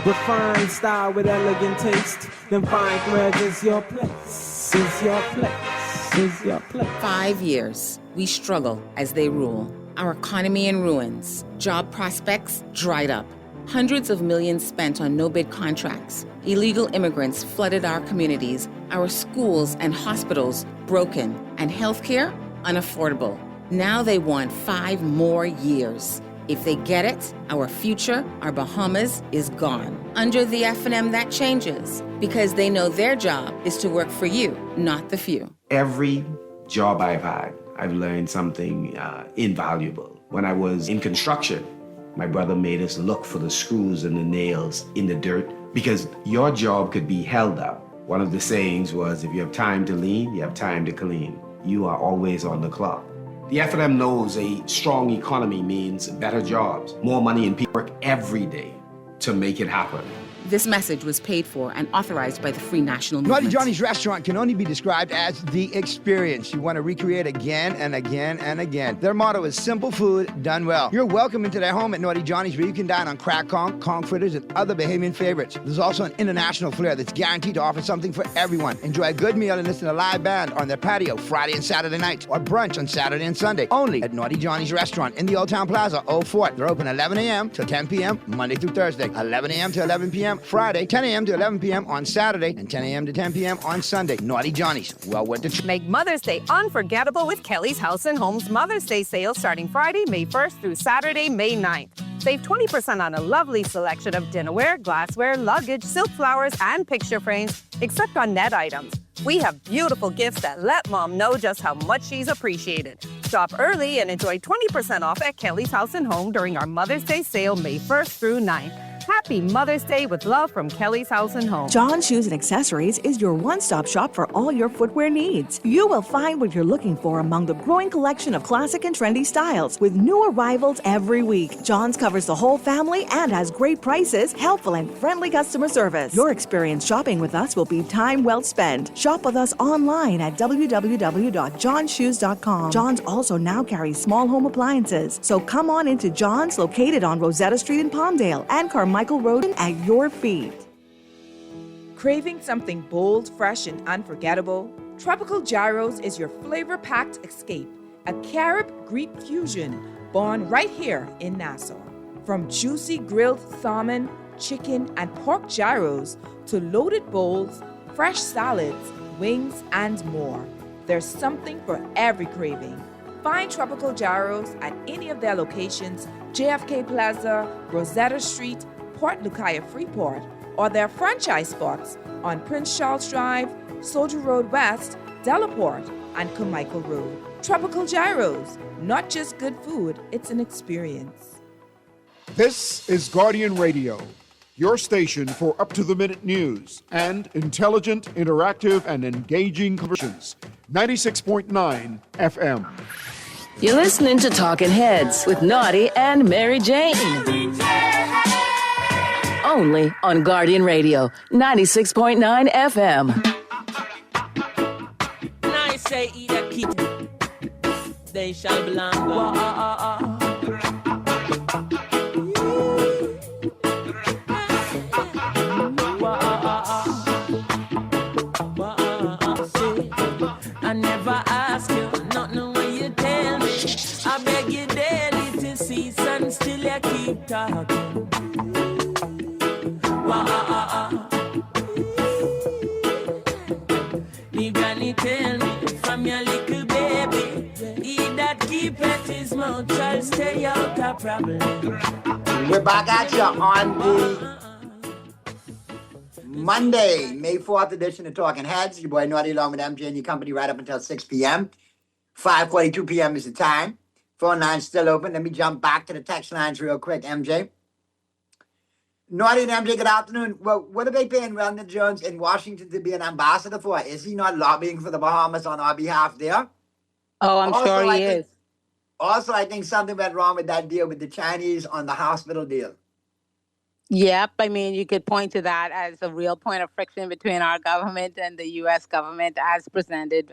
Refined style with elegant taste. Then fine threads is your place. Is your place. Is your place. 5 years, we struggle as they rule. Our economy in ruins. Job prospects dried up. Hundreds of millions spent on no-bid contracts. Illegal immigrants flooded our communities. Our schools and hospitals broken. And healthcare unaffordable. Now they want 5 more years. If they get it, our future, our Bahamas, is gone. Under the FNM, that changes, because they know their job is to work for you, not the few. Every job I've had, I've learned something invaluable. When I was in construction, my brother made us look for the screws and the nails in the dirt, because your job could be held up. One of the sayings was, if you have time to lean, you have time to clean. You are always on the clock. The FNM knows a strong economy means better jobs, more money, and people work every day to make it happen. This message was paid for and authorized by the Free National Movement. Naughty Johnny's restaurant can only be described as the experience you want to recreate again and again and again. Their motto is simple food done well. You're welcome into their home at Naughty Johnny's, where you can dine on crack conch fritters, and other Bahamian favorites. There's also an international flair that's guaranteed to offer something for everyone. Enjoy a good meal and listen to a live band on their patio Friday and Saturday nights, or brunch on Saturday and Sunday, only at Naughty Johnny's restaurant in the Old Town Plaza, Old Fort. They're open 11 a.m. till 10 p.m. Monday through Thursday, 11 a.m. to 11 p.m. Friday, 10 a.m. to 11 p.m. on Saturday, and 10 a.m. to 10 p.m. on Sunday. Naughty Johnny's, well worth the Make Mother's Day unforgettable with Kelly's House and Home's Mother's Day sale starting Friday, May 1st through Saturday, May 9th. Save 20% on a lovely selection of dinnerware, glassware, luggage, silk flowers, and picture frames, except on net items. We have beautiful gifts that let Mom know just how much she's appreciated. Shop early and enjoy 20% off at Kelly's House and Home during our Mother's Day sale May 1st through 9th. Happy Mother's Day with love from Kelly's House and Home. John Shoes and Accessories is your one-stop shop for all your footwear needs. You will find what you're looking for among the growing collection of classic and trendy styles with new arrivals every week. John's covers the whole family and has great prices, helpful and friendly customer service. Your experience shopping with us will be time well spent. Shop with us online at www.johnshoes.com. John's also now carries small home appliances. So come on into John's, located on Rosetta Street in Palmdale and Carmichael Road at your feet. Craving something bold, fresh, and unforgettable? Tropical Gyros is your flavor-packed escape, a Carib-Greek fusion born right here in Nassau. From juicy grilled salmon, chicken, and pork gyros to loaded bowls, fresh salads, wings, and more. There's something for every craving. Find Tropical Gyros at any of their locations, JFK Plaza, Rosetta Street, Port Lucaya Freeport, or their franchise spots on Prince Charles Drive, Soldier Road West, Delaport, and Carmichael Road. Tropical Gyros, not just good food, it's an experience. This is Guardian Radio, your station for up-to-the-minute news and intelligent, interactive, and engaging conversations. 96.9 FM. You're listening to Talking Heads with Naughty and Mary Jane. Only on Guardian Radio, 96.9 FM. I say, eat a kid, they shall belong. I never ask you, nothing when you tell me. I beg you daily to cease and still you keep talking. Me granny tell me from your little baby, he that keepeth his mouth shall stay out of problem. We're back at you on the Monday, May 4th edition of Talking Heads. Your boy Naughty along with MJ and your company right up until 6 p.m. 5:42 p.m. is the time. Phone line's still open. Let me jump back to the text lines real quick, MJ. Naughty and MJ, good afternoon. Well, what are they paying Ronald Jones in Washington to be an ambassador for? Is he not lobbying for the Bahamas on our behalf there? Oh, I'm sure he is. Also, I think something went wrong with that deal with the Chinese on the hospital deal. Yep. I mean, you could point to that as a real point of friction between our government and the U.S. government as represented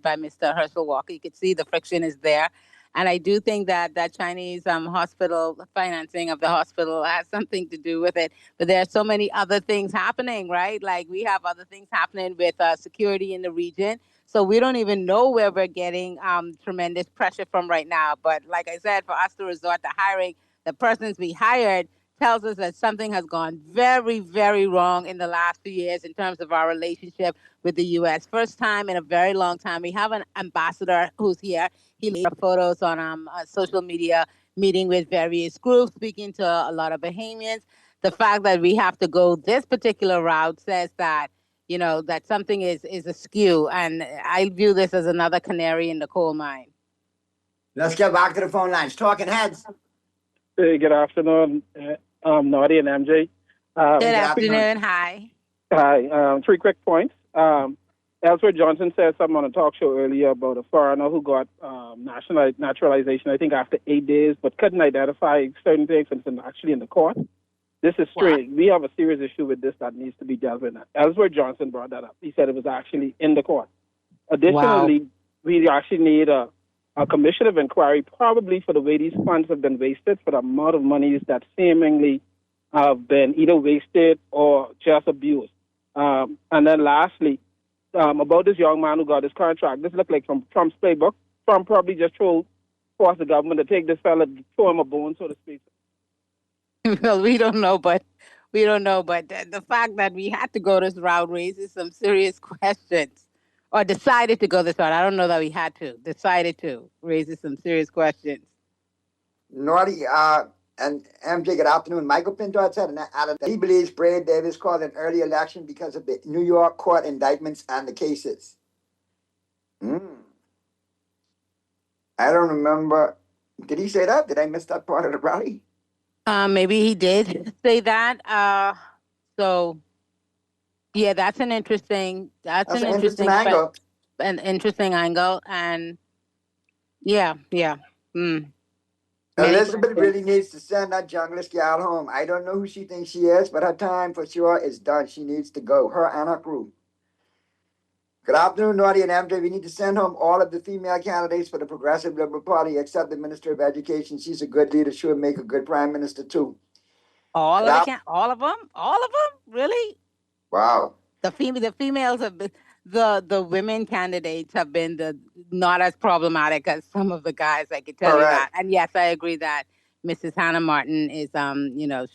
by Mr. Herschel Walker. You could see the friction is there. And I do think that that Chinese hospital financing of the hospital has something to do with it. But there are so many other things happening, right? Like we have other things happening with security in the region. So we don't even know where we're getting tremendous pressure from right now. But like I said, for us to resort to hiring the persons we hired tells us that something has gone very, very wrong in the last few years in terms of our relationship with the U.S. First time in a very long time. We have an ambassador who's here. He made photos on social media, meeting with various groups, speaking to a lot of Bahamians. The fact that we have to go this particular route says that, you know, that something is askew. And I view this as another canary in the coal mine. Let's get back to the phone lines. Talking Heads. Hey, good afternoon, Naughty and MJ. Good afternoon. Hi. Hi. 3 quick points. Ellsworth Johnson said something on a talk show earlier about a foreigner who got naturalization, I think, after 8 days, but couldn't identify certain things and it's actually in the court. This is strange. We have a serious issue with this that needs to be dealt with. Ellsworth Johnson brought that up. He said it was actually in the court. Additionally, we actually need a commission of inquiry, probably for the way these funds have been wasted, for the amount of monies that seemingly have been either wasted or just abused. And then lastly, about this young man who got his contract, this looked like from Trump's playbook. Trump probably just forced the government to take this fella, throw him a bone, so to speak. Well, we don't know, but the fact that we had to go this route raises some serious questions, or decided to go this route. I don't know that we had to. Decided to raises some serious questions. Naughty and MJ, good afternoon. Michael Pinto said that he believes Brad Davis called an early election because of the New York court indictments and the cases. I don't remember. Did he say that? Did I miss that part of the rally? Maybe he did say that. So yeah, that's an interesting. That's That's an an interesting interesting. angle. An interesting angle, and yeah. Mm. Many Elizabeth questions. really needs to send that junglist gal home. I don't know who she thinks she is, but her time for sure is done. She needs to go. Her and her crew. Good afternoon, Naughty and MJ. We need to send home all of the female candidates for the Progressive Liberal Party, except the Minister of Education. She's a good leader. She would make a good prime minister, too. All of them, really? Wow. The females have been, the women candidates have been not as problematic as some of the guys. I can tell you that. And yes, I agree that Mrs. Hannah Martin is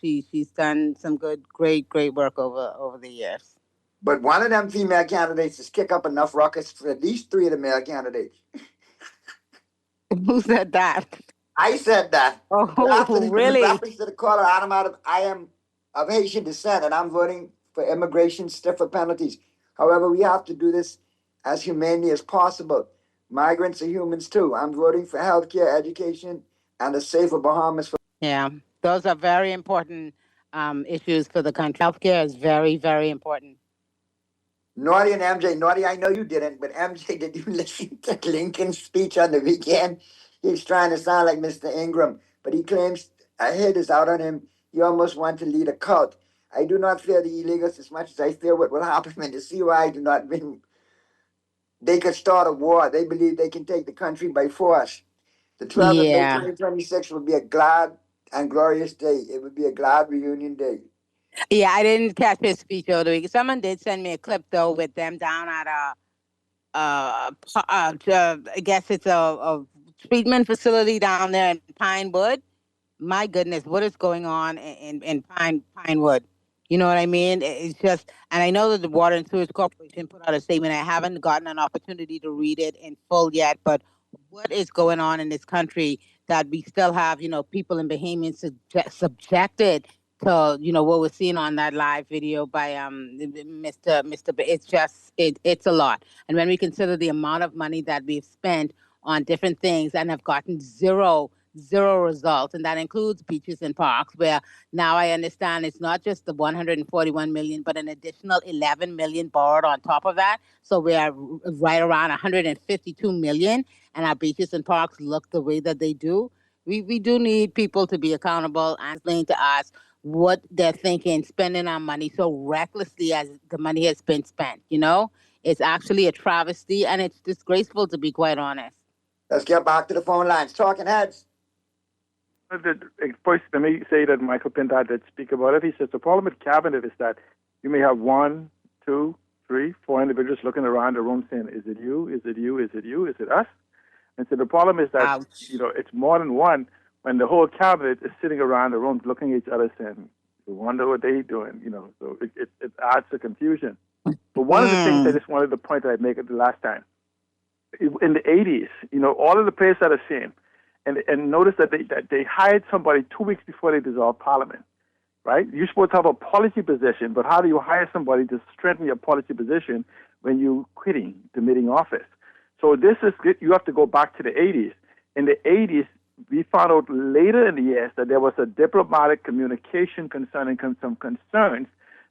she's done some great work over the years. But one of them female candidates is kick up enough ruckus for at least 3 of the male candidates. Who said that? I said that. Oh, really? In reference to the caller, I am of Haitian descent, and I'm voting for immigration stiffer penalties. However, we have to do this as humanely as possible. Migrants are humans too. I'm voting for healthcare, education, and a safer Bahamas. Yeah, those are very important issues for the country. Healthcare is very, very important. Naughty and MJ, Naughty, I know you didn't, but MJ, did you listen to Lincoln's speech on the weekend? He's trying to sound like Mr. Ingram, but he claims a hit is out on him. He almost wants to lead a cult. I do not fear the illegals as much as I fear what will happen when the CY do not win. They could start a war. They believe they can take the country by force. The 12th of May 2026 will be a glad and glorious day. It would be a glad reunion day. Yeah, I didn't catch his speech over the week. Someone did send me a clip though with them down at I guess it's a treatment facility down there in Pinewood. My goodness, what is going on in Pinewood? You know what I mean? It's just, and I know that the Water and Sewage Corporation put out a statement. I haven't gotten an opportunity to read it in full yet, but what is going on in this country that we still have, people in Bahamians subjected to, what we're seeing on that live video by Mr. It's just, it's a lot. And when we consider the amount of money that we've spent on different things and have gotten zero results, and that includes beaches and parks, where now I understand it's not just the 141 million, but an additional 11 million borrowed on top of that. So we are right around 152 million, and our beaches and parks look the way that they do. We do need people to be accountable and explain to us what they're thinking, spending our money so recklessly as the money has been spent. It's actually a travesty, and it's disgraceful, to be quite honest. Let's get back to the phone lines. Talking Heads. First, let me say that Michael Pintar did speak about it. He says the problem with cabinet is that you may have 1, 2, 3, 4 individuals looking around the room saying, "Is it you? Is it you? Is it you? Is it us?" And so the problem is that it's more than one. When the whole cabinet is sitting around the room looking at each other saying, "We wonder what they're doing," So it adds to confusion. But one of the things I just wanted to point that I make it the last time, in the 80s, all of the players are the same. And notice that they hired somebody 2 weeks before they dissolved Parliament, right? You're supposed to have a policy position, but how do you hire somebody to strengthen your policy position when you're demitting office? So you have to go back to the 80s. In the 80s, we found out later in the years that there was a diplomatic communication concerning some concerns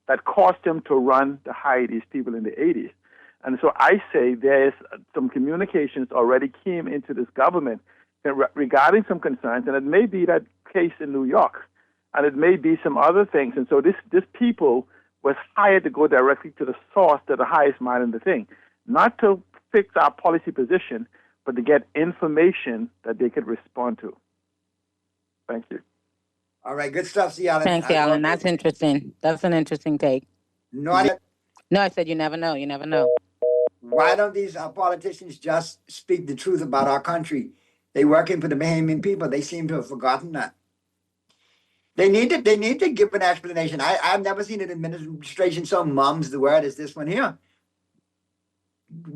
that caused them to hire these people in the 80s. And so I say there's some communications already came into this government regarding some concerns, and it may be that case in New York, and it may be some other things. And so this people was hired to go directly to the source, to the highest mind in the thing, not to fix our policy position, but to get information that they could respond to. Thank you. All right, good stuff, C. Allen. Thanks, Alan. That's interesting. That's an interesting take. No, I said you never know. You never know. Why don't these politicians just speak the truth about our country? They're working for the Bahamian people. They seem to have forgotten that. They need to give an explanation. I've never seen an administration so mum's the word as this one here.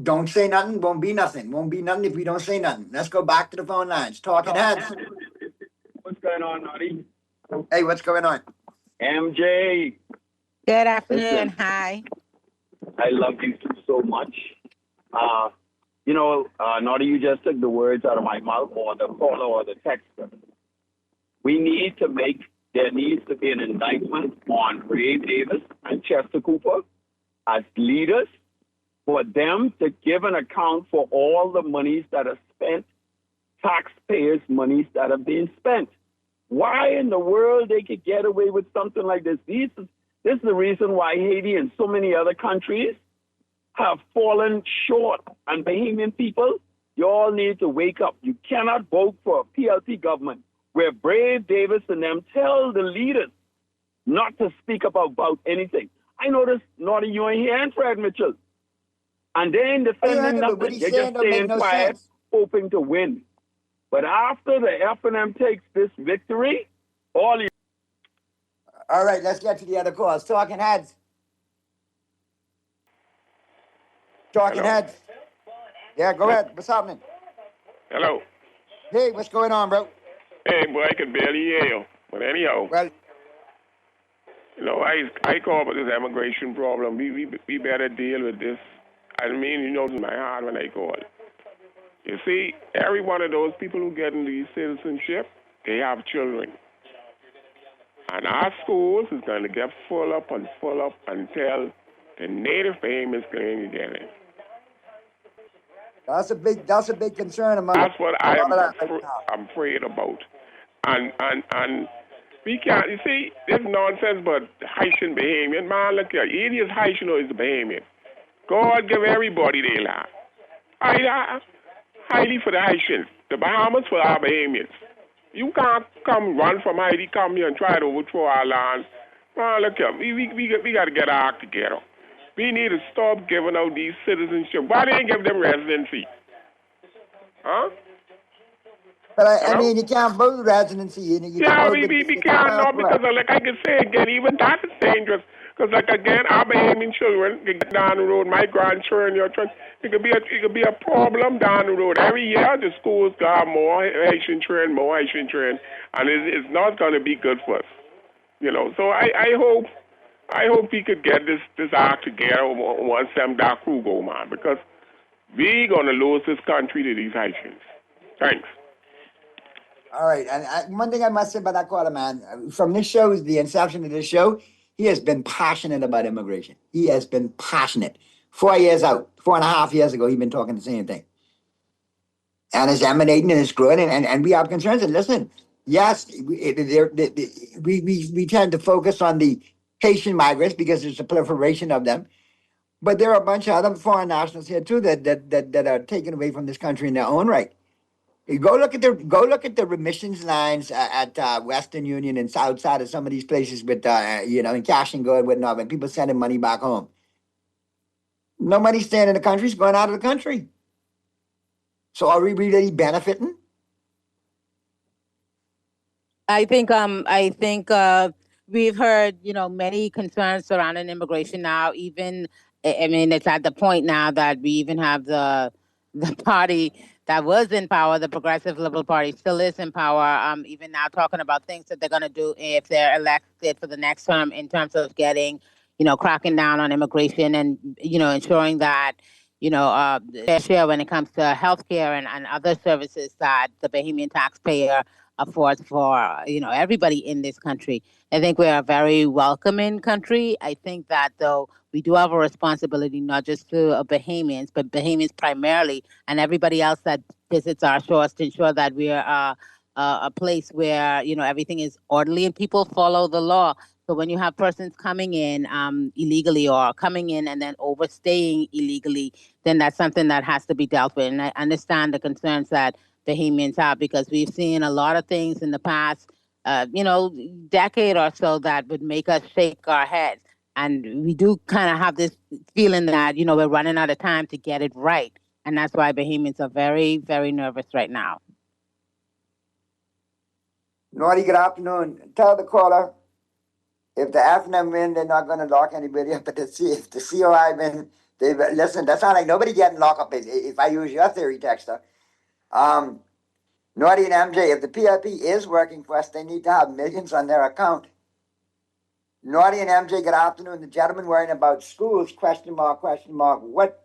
Don't say nothing, won't be nothing. Won't be nothing if we don't say nothing. Let's go back to the phone lines. Talking Heads. What's going on, Naughty? Hey, what's going on? MJ. Good afternoon. Hi. I love you so much. Naughty, you just took the words out of my mouth, or the caller or the texter. We need to make there needs to be an indictment on Ray Davis and Chester Cooper as leaders for them to give an account for all the monies that are spent, taxpayers' monies that are being spent. Why in the world they could get away with something like this? This is the reason why Haiti and so many other countries have fallen short. And Bahamian people, you all need to wake up. You cannot vote for a PLP government where Brave Davis and them tell the leaders not to speak about anything. I noticed, Naughty, you ain't here, and Fred Mitchell. And they ain't defending nothing. They're just staying quiet, hoping to win. But after the F&M takes this victory, all right, let's get to the other calls. Talking Heads. Talking Heads. Yeah, go ahead. What's happening? Hello. Hey, what's going on, bro? Hey, boy, I can barely hear you. But anyhow, well, you know, I call for this immigration problem. We better deal with this. I mean, you know, my heart when I call. You see, every one of those people who get in the citizenship, they have children. And our schools is going to get full up until the native Bahamians can get in. That's a big concern among. That's what I'm afraid about. And we can't. You see, this nonsense, but Haitian Bahamian man, look here, idiot Haitian is the Bahamian. God give everybody their land. Haiti for the Haitians, the Bahamas for our Bahamians. You can't come run from Haiti, come here and try to overthrow our land. Man, look here, we got to get our act together. We need to stop giving out these citizenship. Why they ain't give them residency? Huh? But I mean, you can't vote residency. You we can't not because, like I can say again, even that is dangerous. Because, like again, our Bahamian children can get down the road. My grandchildren, your children, it could be a problem down the road. Every year, the schools got more Haitian children, and it's not going to be good for us. You know, so I hope we could get this act together once them that crew go, man, because we going to lose this country to these Haitians. Thanks. All right, and one thing I must say about that caller, man, from this show, the inception of this show, he has been passionate about immigration. He has been passionate. 4 years out, 4.5 years ago, he's been talking the same thing. And it's emanating and it's growing, and we have concerns. And listen, yes, we tend to focus on the Haitian migrants because there's a proliferation of them. But there are a bunch of other foreign nationals here too that are taken away from this country in their own right. Go look at the remissions lines at Western Union and outside of some of these places with in cash and go and whatnot, and people sending money back home. No money staying in the country, it's going out of the country. So are we really benefiting? I think we've heard, many concerns surrounding immigration now. Even, I mean, it's at the point now that we even have the party that was in power, the Progressive Liberal Party, still is in power, even now talking about things that they're going to do if they're elected for the next term in terms of getting, cracking down on immigration and, ensuring that, their share when it comes to healthcare and other services that the Bahamian taxpayer affords for, everybody in this country. I think we're a very welcoming country. I think that, though, we do have a responsibility not just to Bahamians, but Bahamians primarily, and everybody else that visits our shores to ensure that we are a place where, everything is orderly and people follow the law. So when you have persons coming in illegally or coming in and then overstaying illegally, then that's something that has to be dealt with. And I understand the concerns that Bahamians have because we've seen a lot of things in the past, decade or so that would make us shake our heads. And we do kind of have this feeling that, we're running out of time to get it right. And that's why Bahamians are very, very nervous right now. Naughty, good afternoon. Tell the caller, if the F&M win, they're not going to lock anybody up. But if the COI win, listen, that's not like nobody getting locked up if I use your theory, Dexter. Naughty and MJ, if the PLP is working for us, they need to have millions on their account. Naughty and MJ, good afternoon. The gentleman worrying about schools, question mark. What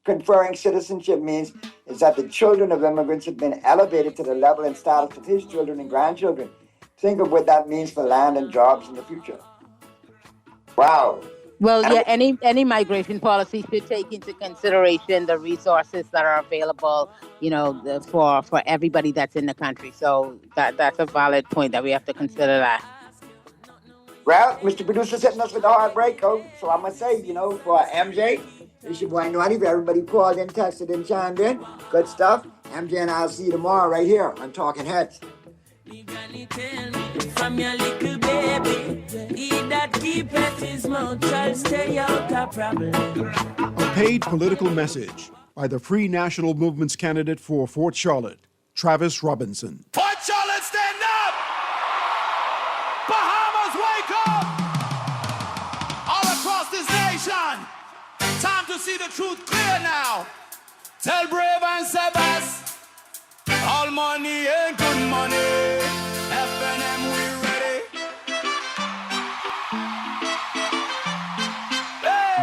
conferring citizenship means is that the children of immigrants have been elevated to the level and status of his children and grandchildren. Think of what that means for land and jobs in the future. Wow. Well, yeah, any migration policy should take into consideration the resources that are available, for everybody that's in the country. So that's a valid point that we have to consider that. Well, Mr. Producer's hitting us with the hard break, so I must say, for MJ, it's your boy Naughty, for everybody who called in, texted in, chimed in. Good stuff. MJ and I'll see you tomorrow right here on Talking Heads. From your little baby, he that keepeth his mouth shall stay out of problem. A paid political message by the Free National Movement's candidate for Fort Charlotte, Travis Robinson. Fort Charlotte, stand up! Bahamas, wake up! All across this nation, time to see the truth clear now. Tell Brave and Sebas, all money ain't good money. FNM, we ready. Hey!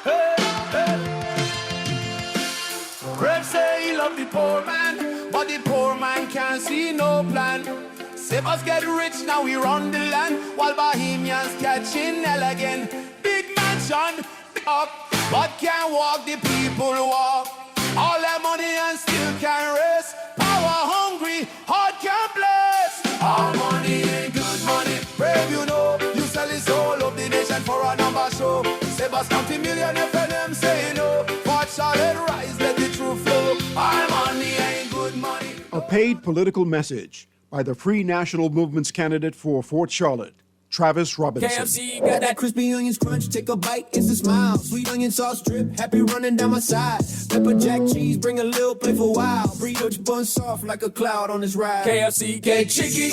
Hey, hey. Brave say he love the poor man, but the poor man can't see no plan. Sebas get rich, now we run the land, while Bahamians catching hell again. Big mansion, up, but can't walk, the people walk. All that money and still can't race. Power hungry, heart can't bless. All money ain't good money. Brave, you sell his soul of the nation for a number show. Sebas County million FNM say no. Fort Charlotte rise, let the truth flow. All money ain't good money. A paid political message by the Free National Movement's candidate for Fort Charlotte, Travis Robinson. KFC got that crispy onions crunch, take a bite, it's a smile. Sweet onion sauce drip, happy running down my side. Pepper jack cheese, bring a little playful wow. Burrito bun soft like a cloud on this ride. KFC, get chicky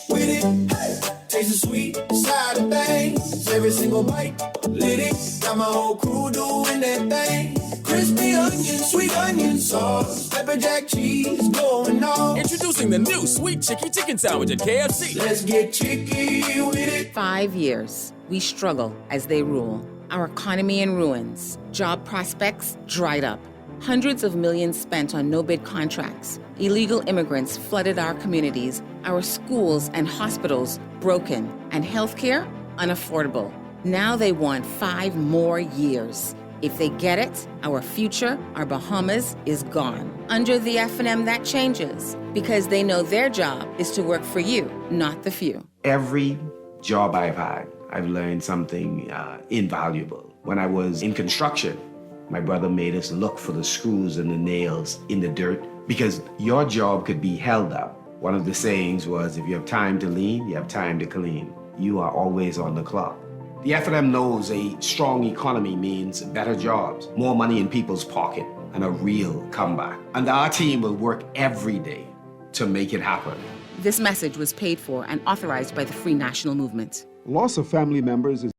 with it. Hey. Taste the sweet side of things. Every single bite, lit it. Got my whole crew doing that thing. Crispy onion, sweet onion sauce. Pepper jack cheese, going on. Introducing the new Sweet Chicky Chicken Sandwich at KFC. Let's get chicky with it. 5 years, we struggle as they rule. Our economy in ruins. Job prospects dried up. Hundreds of millions spent on no-bid contracts. Illegal immigrants flooded our communities. Our schools and hospitals broken. And healthcare unaffordable. Now they want 5 more years. If they get it, our future, our Bahamas, is gone. Under the FNM, that changes because they know their job is to work for you, not the few. Every job I've had, I've learned something invaluable. When I was in construction, my brother made us look for the screws and the nails in the dirt because your job could be held up. One of the sayings was, if you have time to lean, you have time to clean. You are always on the clock. The FNM knows a strong economy means better jobs, more money in people's pocket, and a real comeback. And our team will work every day to make it happen. This message was paid for and authorized by the Free National Movement. Loss of family members is